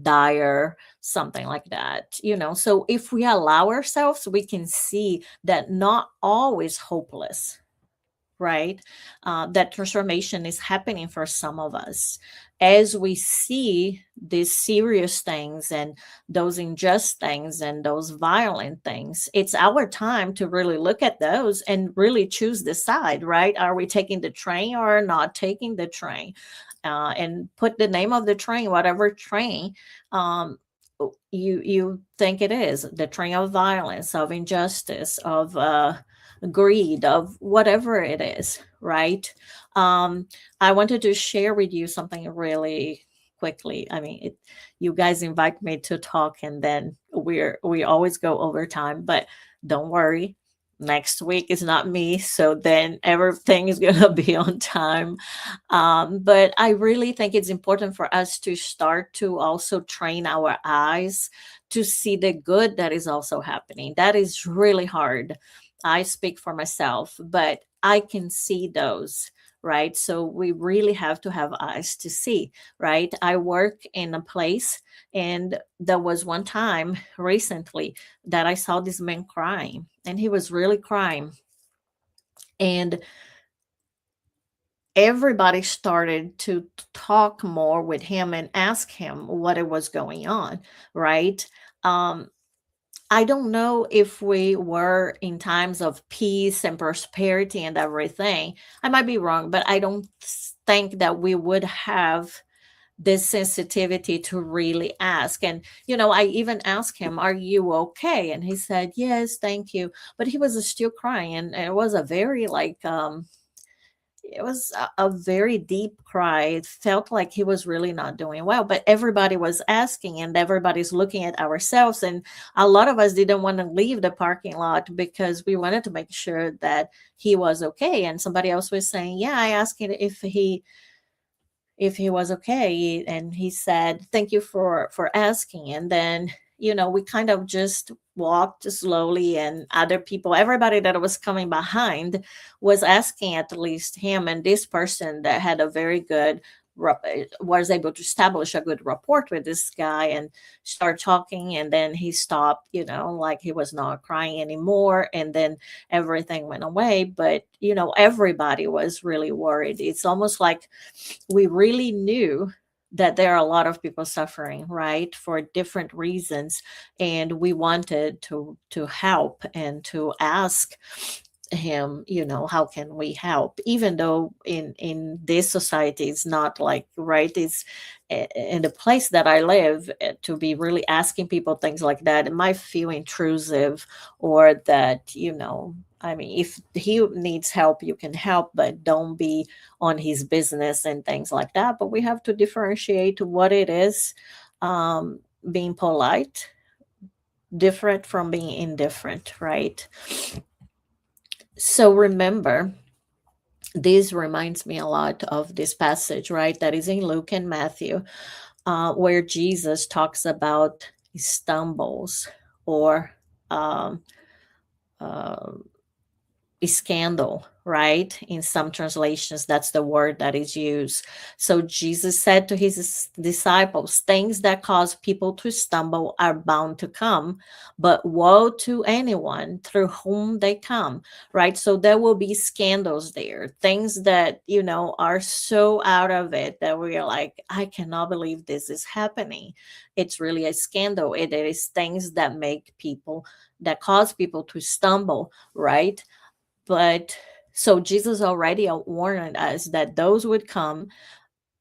dire, something like that. So if we allow ourselves, we can see that not always hopeless, right? That transformation is happening for some of us as we see these serious things and those unjust things and those violent things. It's our time to really look at those and really choose the side, right? Are we taking the train or not taking the train? And put the name of the train, whatever train you think it is, the train of violence, of injustice, of greed, of whatever it is, right? I wanted to share with you something really quickly. I mean, you guys invite me to talk, and then we always go over time, but don't worry. Next week is not me, so then everything is going to be on time. But I really think it's important for us to start to also train our eyes to see the good that is also happening. That is really hard. I speak for myself, but I can see those, right? So we really have to have eyes to see, right? I work in a place, and there was one time recently that I saw this man crying, and he was really crying. And everybody started to talk more with him and ask him what it was going on, right? I don't know if we were in times of peace and prosperity and everything. I might be wrong, but I don't think that we would have this sensitivity to really ask. And, I even asked him, "Are you okay?" And he said, "Yes, thank you." But he was still crying. And it was a very it was a very deep cry. It felt like he was really not doing well, but everybody was asking, and everybody's looking at ourselves. And a lot of us didn't want to leave the parking lot because we wanted to make sure that he was okay. And somebody else was saying, "Yeah, I asked him if he if he was okay, and he said, thank you for asking. And then, we kind of just walked slowly, and other people, everybody that was coming behind, was asking at least him. And this person that had a very good was able to establish a good rapport with this guy and start talking. And then he stopped, like he was not crying anymore, and then everything went away. But everybody was really worried. It's almost like we really knew that there are a lot of people suffering, right, for different reasons, and we wanted to help and to ask him, how can we help, even though in this society it's not like, right, it's in the place that I live, to be really asking people things like that, it might feel intrusive, or that, I mean, if he needs help, you can help, but don't be on his business and things like that. But we have to differentiate what it is, being polite, different from being indifferent, right? So remember, this reminds me a lot of this passage, right? That is in Luke and Matthew, where Jesus talks about stumbles, or um, uh, scandal, right? In some translations, that's the word that is used. So Jesus said to his disciples, things that cause people to stumble are bound to come, but woe to anyone through whom they come, right? So there will be scandals there, things that, are so out of it that we are like, I cannot believe this is happening. It's really a scandal. It is things that that cause people to stumble, right? But so Jesus already warned us that those would come,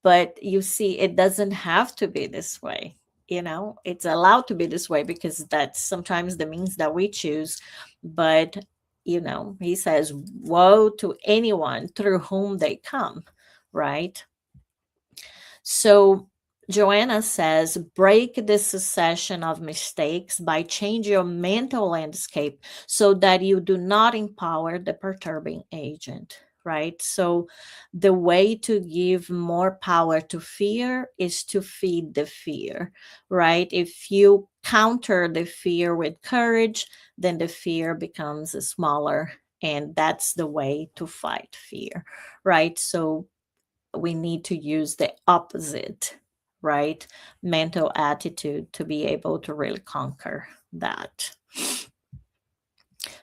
but you see, it doesn't have to be this way. It's allowed to be this way because that's sometimes the means that we choose. But, he says, woe to anyone through whom they come, right? So Joanna says, break this succession of mistakes by changing your mental landscape so that you do not empower the perturbing agent, right? So the way to give more power to fear is to feed the fear, right? If you counter the fear with courage, then the fear becomes smaller. And that's the way to fight fear, right? So we need to use the opposite, right, mental attitude to be able to really conquer that.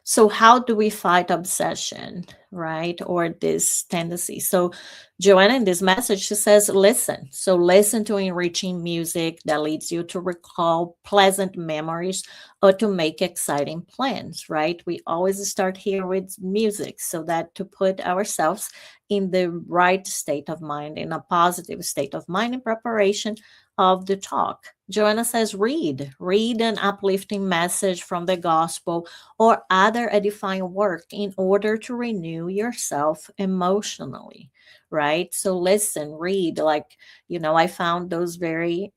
So how do we fight obsession, right, or this tendency? So Joanna, in this message, she says, listen. So listen to enriching music that leads you to recall pleasant memories or to make exciting plans, right? We always start here with music, so that to put ourselves in the right state of mind, in a positive state of mind, in preparation of the talk. Joanna says, read an uplifting message from the gospel or other edifying work in order to renew yourself emotionally, right? So listen, read, like, I found those very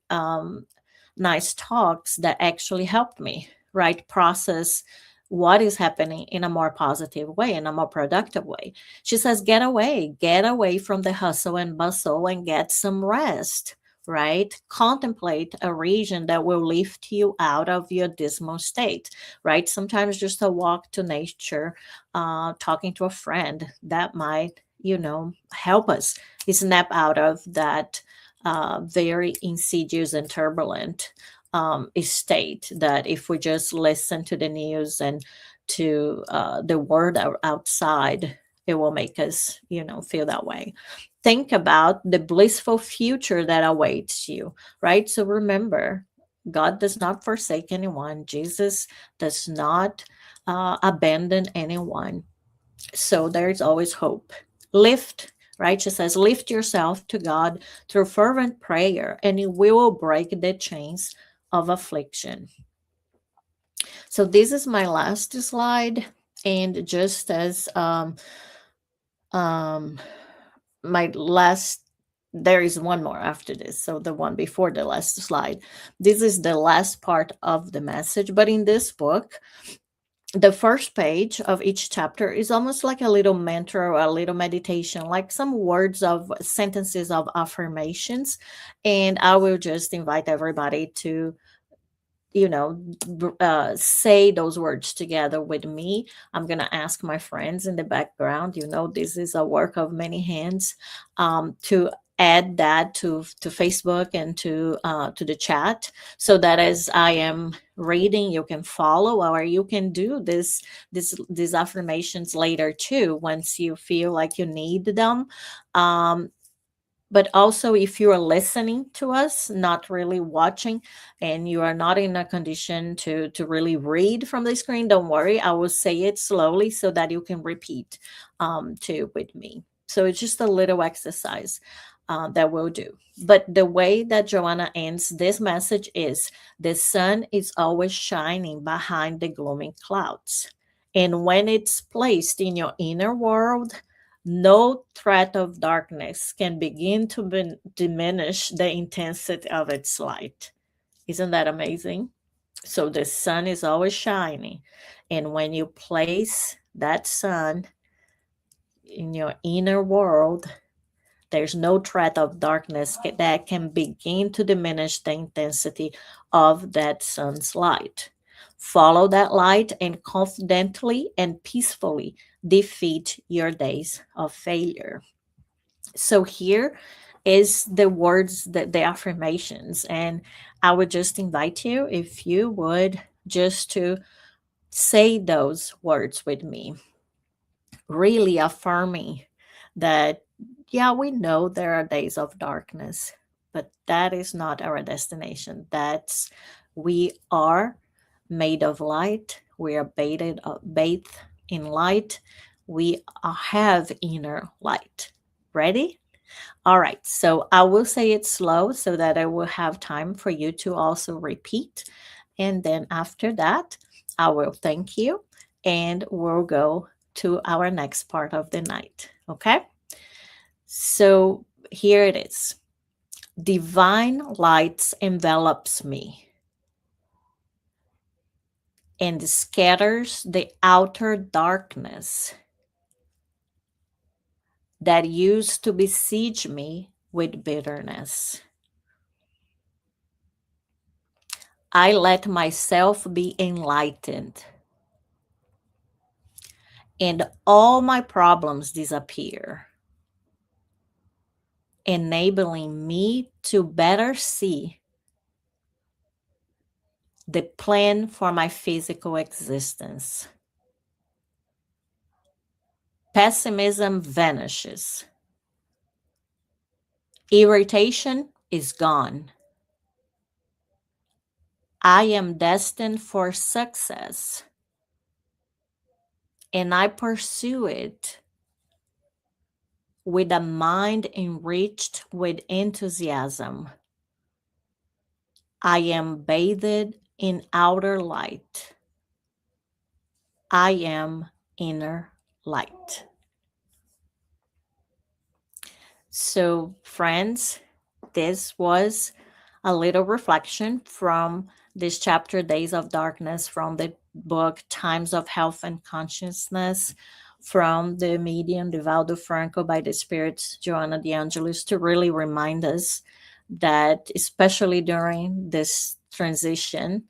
nice talks that actually helped me, right, process what is happening in a more positive way, in a more productive way. She says, get away from the hustle and bustle and get some rest, right? Contemplate a region that will lift you out of your dismal state, right? Sometimes just a walk to nature, talking to a friend, that might, help us snap out of that very insidious and turbulent state, that if we just listen to the news and to the word outside, it will make us, feel that way. Think about the blissful future that awaits you, right? So remember, God does not forsake anyone. Jesus does not abandon anyone. So there's always hope. Right? She says, lift yourself to God through fervent prayer, and it will break the chains of affliction. So this is my last slide. And just as my last, there is one more after this, so the one before the last slide, this is the last part of the message. But in this book, the first page of each chapter is almost like a little mantra or a little meditation, like some words of sentences of affirmations. And I will just invite everybody to, say those words together with me. I'm going to ask my friends in the background, this is a work of many hands, to add that to Facebook and to the chat, so that as I am reading, you can follow, or you can do these affirmations later too, once you feel like you need them. Um, but also, if you are listening to us, not really watching, and you are not in a condition to really read from the screen, don't worry, I will say it slowly so that you can repeat too with me. So it's just a little exercise that we'll do. But the way that Joanna ends this message is: the sun is always shining behind the gloomy clouds, and when it's placed in your inner world, no threat of darkness can begin to diminish the intensity of its light. Isn't that amazing? So the sun is always shining. And when you place that sun in your inner world, there's no threat of darkness that can begin to diminish the intensity of that sun's light. Follow that light and confidently and peacefully defeat your days of failure. So here is the words, the affirmations, and I would just invite you, if you would, just to say those words with me, really affirming that, yeah, we know there are days of darkness, but that is not our destination. That's We are made of light. We are bathed in light. We have inner light. Ready? All right, so I will say it slow so that I will have time for you to also repeat. And then after that, I will thank you and we'll go to our next part of the night. Okay? So here it is. Divine light envelops me and scatters the outer darkness that used to besiege me with bitterness. I let myself be enlightened, and all my problems disappear, enabling me to better see the plan for my physical existence. Pessimism vanishes. Irritation is gone. I am destined for success, and I pursue it with a mind enriched with enthusiasm. I am bathed in outer light. I am inner light. So, friends, this was a little reflection from this chapter, Days of Darkness, from the book Times of Health and Consciousness, from the medium Divaldo Franco by the Spiritist Joanna de Angelis, to really remind us that, especially during this transition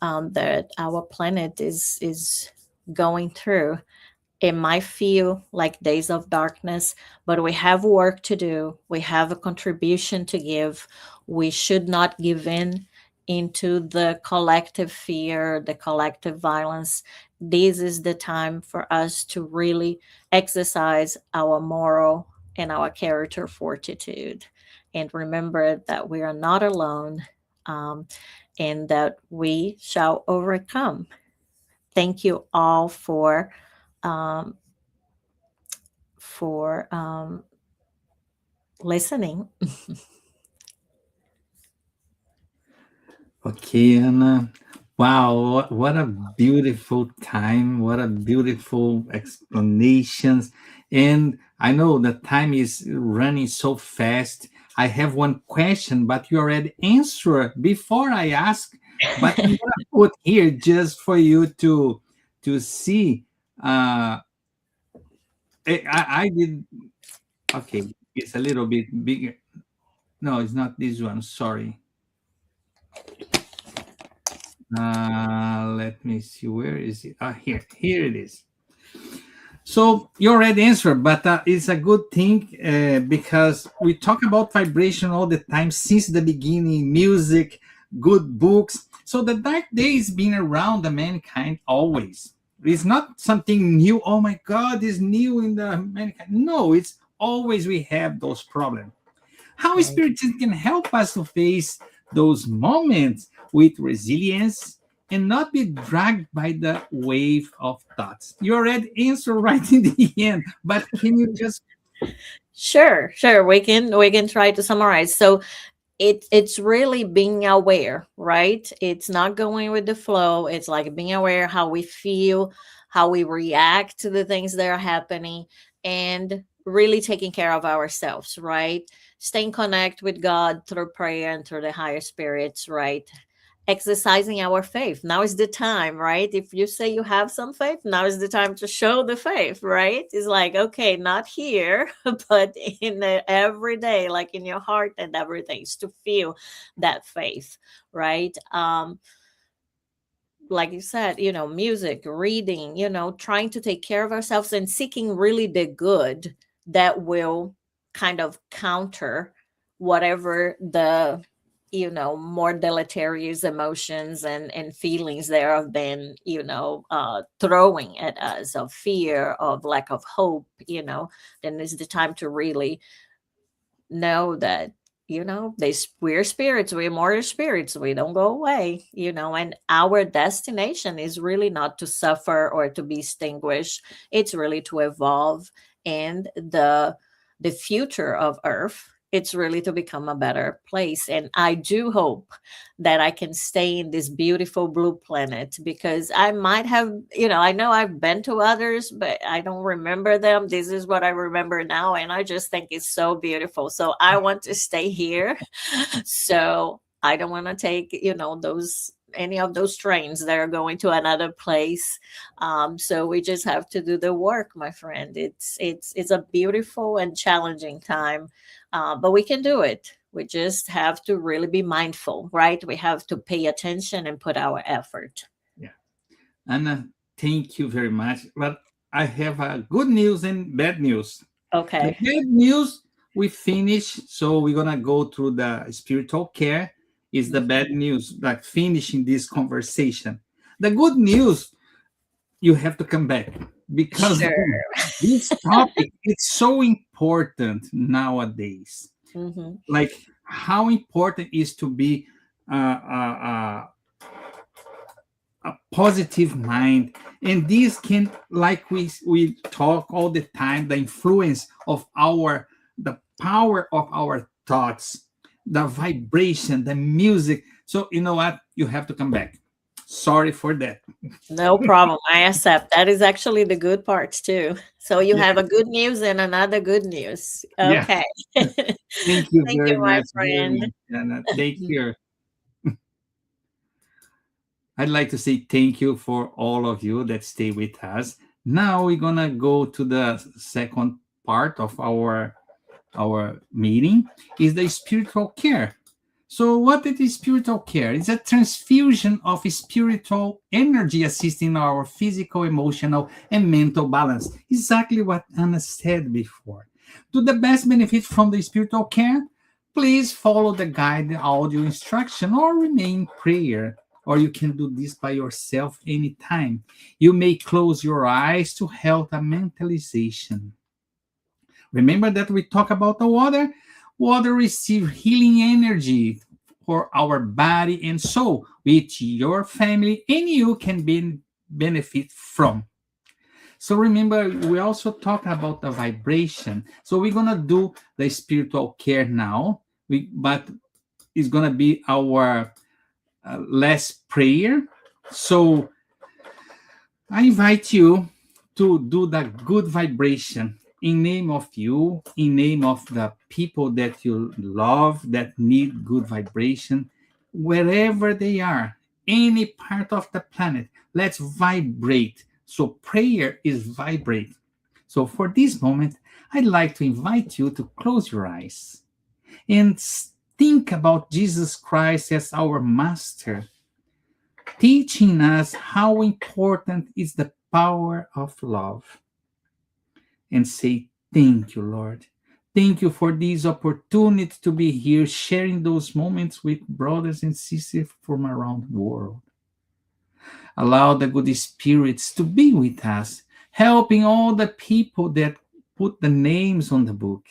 that our planet is going through, it might feel like days of darkness, but we have work to do. We have a contribution to give. We should not give in into the collective fear, the collective violence. This is the time for us to really exercise our moral and our character fortitude. And remember that we are not alone, and that we shall overcome. Thank you all um, for listening. Okay, Anna. Wow, what a beautiful time. What a beautiful explanations. And I know the time is running so fast. I have one question, but you already answered before I ask. But I'm gonna put here just for you to see. I did. Okay, it's a little bit bigger. No, it's not this one. Sorry. Let me see. Where is it? Here. Here it is. So you already answered, but it's a good thing because we talk about vibration all the time since the beginning, music, good books. So the dark days been around the mankind always. It's not something new. Oh my God, it's new in the mankind. No, it's always we have those problems. How Right. Spiritism can help us to face those moments with resilience and not be dragged by the wave of thoughts. You already answered right in the end, but can you just Sure, sure. We can try to summarize. So it's really being aware, right? It's not going with the flow. It's like being aware how we feel, how we react to the things that are happening, and really taking care of ourselves, right? Staying connect with God through prayer and through the higher spirits, right? Exercising our faith. Now is the time, right? If you say you have some faith, now is the time to show the faith, right? It's like, okay, not here, but in the everyday, like in your heart and everything, is to feel that faith, right? Like you said, music, reading, trying to take care of ourselves and seeking really the good that will kind of counter whatever the more deleterious emotions and feelings there have been throwing at us, of fear, of lack of hope. Then it's the time to really know that we're spirits, we're mortal spirits, we don't go away, and our destination is really not to suffer or to be extinguished. It's really to evolve, and the future of earth, it's really to become a better place. And I do hope that I can stay in this beautiful blue planet, because I might have, I know I've been to others, but I don't remember them. This is what I remember now. And I just think it's so beautiful. So I want to stay here. So I don't want to take, any of those trains that are going to another place. So we just have to do the work, my friend. It's a beautiful and challenging time, but we can do it. We just have to really be mindful, right? We have to pay attention and put our effort. yeah. Anna, thank you very much. But I have good news and bad news. The Okay. bad news, we finish, so we're gonna go through the spiritual care. Is the bad news, like finishing this conversation. The good news, you have to come back because Sure. this topic is so important nowadays. Hmm. Like how important is to be a positive mind, and this can, like we talk all the time, the influence of the power of our thoughts, the vibration, the music. So you know what, you have to come back. Sorry for that. No problem. I accept. That is actually the good parts too. So you Yeah, have a good news and another good news. yeah. Okay. Thank Thank you you, very my much, very friend. much, and take care. I'd like to say thank you for all of you that stay with us. Now we're gonna go to the second part of our meeting, is the spiritual care. So what is spiritual care? It's a transfusion of spiritual energy assisting our physical, emotional, and mental balance. Exactly what Anna said before. To the best benefit from the spiritual care, please follow the guided audio instruction or remain in prayer. Or you can do this by yourself anytime. You may close your eyes to help a mentalization. Remember that we talk about the water? Water receives healing energy for our body and soul, which your family and you can benefit from. So remember, we also talk about the vibration. So we're gonna do the spiritual care now, but it's gonna be our last prayer. So I invite you to do the good vibration in name of you, in name of the people that you love that need good vibration, wherever they are, any part of the planet. Let's vibrate So prayer is vibrating. So for this moment, I'd like to invite you to close your eyes and think about Jesus Christ as our master, teaching us how important is the power of love. And say, thank you, Lord. Thank you for this opportunity to be here sharing those moments with brothers and sisters from around the world. Allow the good spirits to be with us, helping all the people that put the names on the book,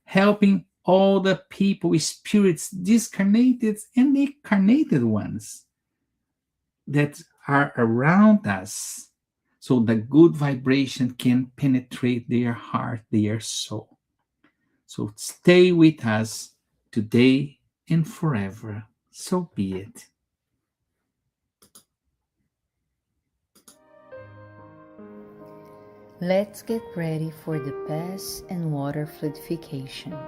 helping all the people, spirits, discarnated and incarnated ones that are around us, so the good vibration can penetrate their heart, their soul. So stay with us today and forever. So be it. Let's get ready for the pass and water fluidification.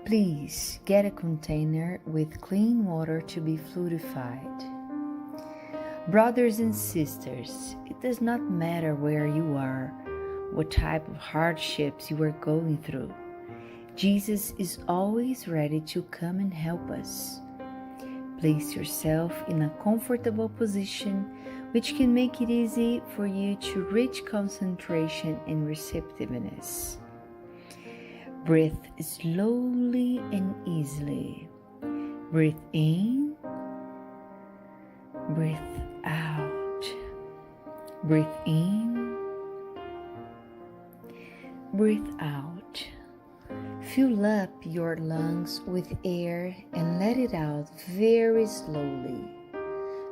Please get a container with clean water to be fluidified. Brothers and sisters, it does not matter where you are, what type of hardships you are going through. Jesus is always ready to come and help us. Place yourself in a comfortable position which can make it easy for you to reach concentration and receptiveness. Breathe slowly and easily. Breathe in, breathe out. Breathe in, breathe out. Fill up your lungs with air and let it out very slowly.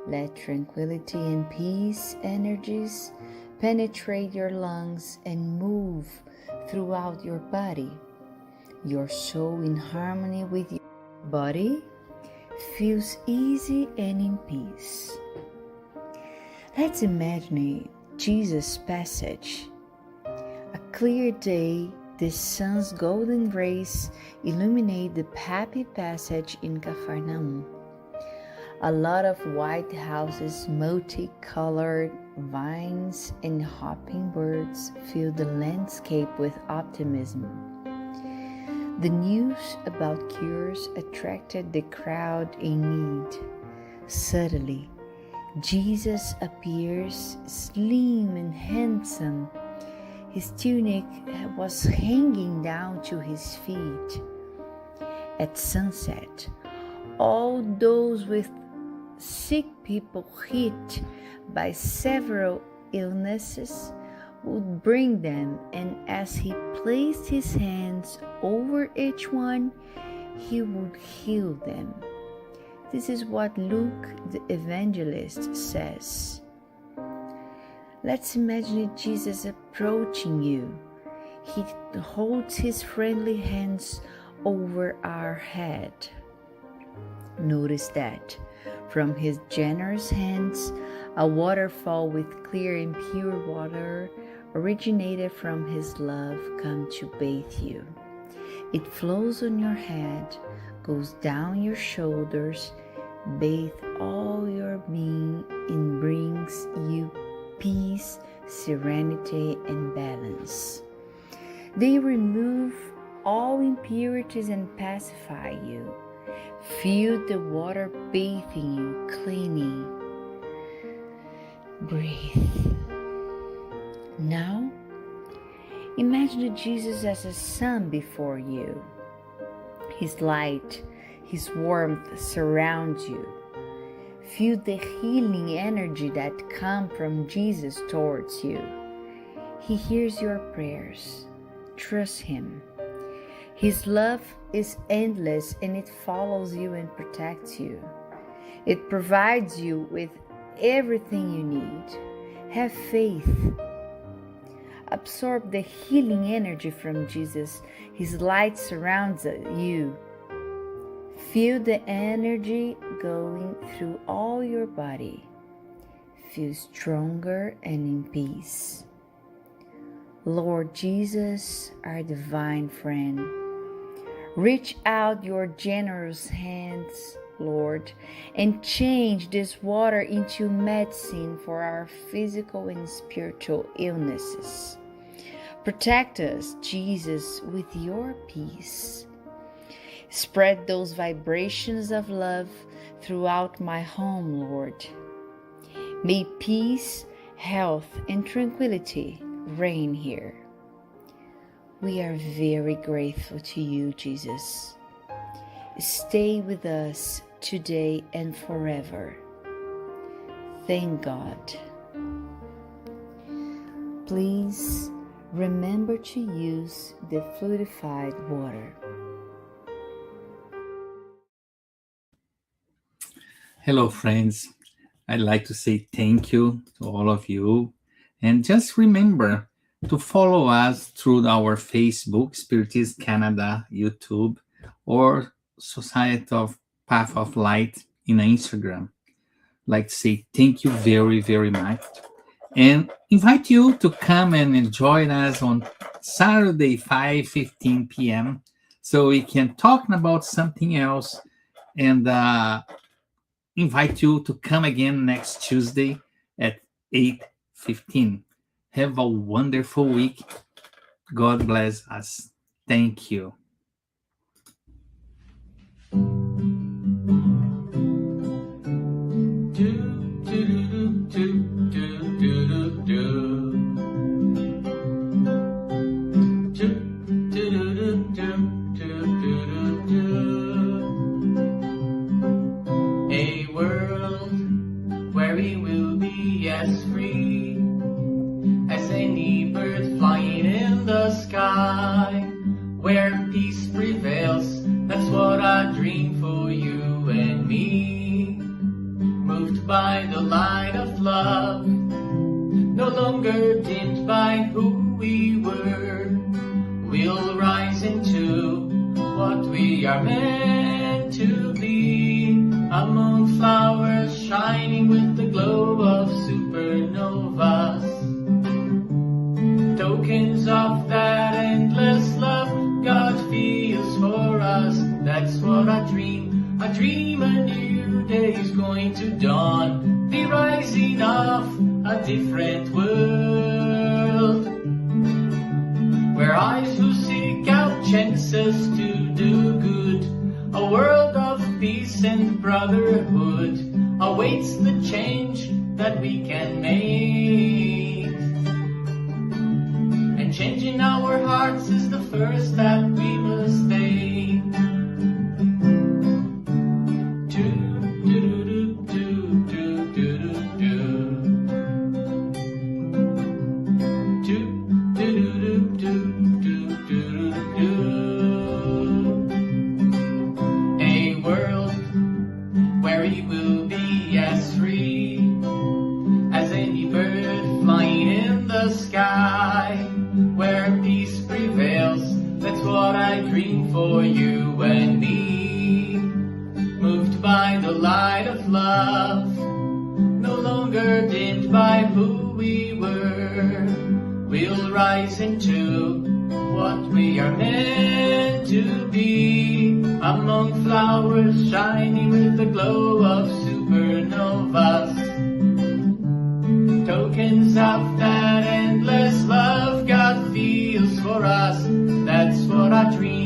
Let tranquility and peace energies penetrate your lungs and move throughout your body. Your soul in harmony with your body feels easy and in peace. Let's imagine Jesus' passage. A clear day, the sun's golden rays illuminate the happy passage in Capharnaum. A lot of white houses, multicolored vines, and hopping birds fill the landscape with optimism. The news about cures attracted the crowd in need. Suddenly, Jesus appears slim and handsome. His tunic was hanging down to his feet. At sunset, all those with sick people hit by several illnesses would bring them, and as he placed his hands over each one, he would heal them. This is what Luke the evangelist says. Let's imagine Jesus approaching you. He holds his friendly hands over our head. Notice that from his generous hands, a waterfall with clear and pure water originated from his love come to bathe you. It flows on your head, goes down your shoulders, bathe all your being, and brings you peace, serenity, and balance. They remove all impurities and pacify you. Feel the water bathing you, cleaning. Breathe. Now, imagine Jesus as a sun before you. His light, his warmth surrounds you. Feel the healing energy that comes from Jesus towards you. He hears your prayers. Trust him. His love is endless and it follows you and protects you. It provides you with everything you need. Have faith. Absorb the healing energy from Jesus. His light surrounds you. Feel the energy going through all your body. Feel stronger and in peace. Lord Jesus, our divine friend, reach out your generous hands, Lord, and change this water into medicine for our physical and spiritual illnesses. Protect us, Jesus, with your peace. Spread those vibrations of love throughout my home, Lord. May peace, health, and tranquility reign here. We are very grateful to you, Jesus. Stay with us today and forever. Thank God. Please remember to use the fluidified water. Hello, friends. I'd like to say thank you to all of you. And just remember to follow us through our Facebook, Spiritist Canada, YouTube, or Society of Path of Light in Instagram. I'd like to say thank you very, very much. And invite you to come and join us on Saturday, 5:15 p.m. so we can talk about something else, and invite you to come again next Tuesday at 8:15. Have a wonderful week. God bless us. Thank you. A world where we will be as free as any bird flying in the sky, where peace prevails. That's what I dream for you and me. Moved by the light of love, no longer dimmed by who we were. We'll rise into what we are meant to be, among flowers shining with the glow of supernovas. Tokens of that endless love God feels for us. That's what I dream. I dream a new day is going to dawn, the rising of a different world, where eyes who seek out chances to do good, a world of peace and brotherhood awaits the change that we can make. And changing our hearts is the first step we must take. A world where we will be as free as any bird flying in the sky, where peace prevails. That's what I dream for you and me. Moved by the light of love, no longer dimmed by who we were. We'll rise into what we are meant to be, among flowers shining with the glow of supernovas. Tokens of that endless love God feels for us. That's what I dream.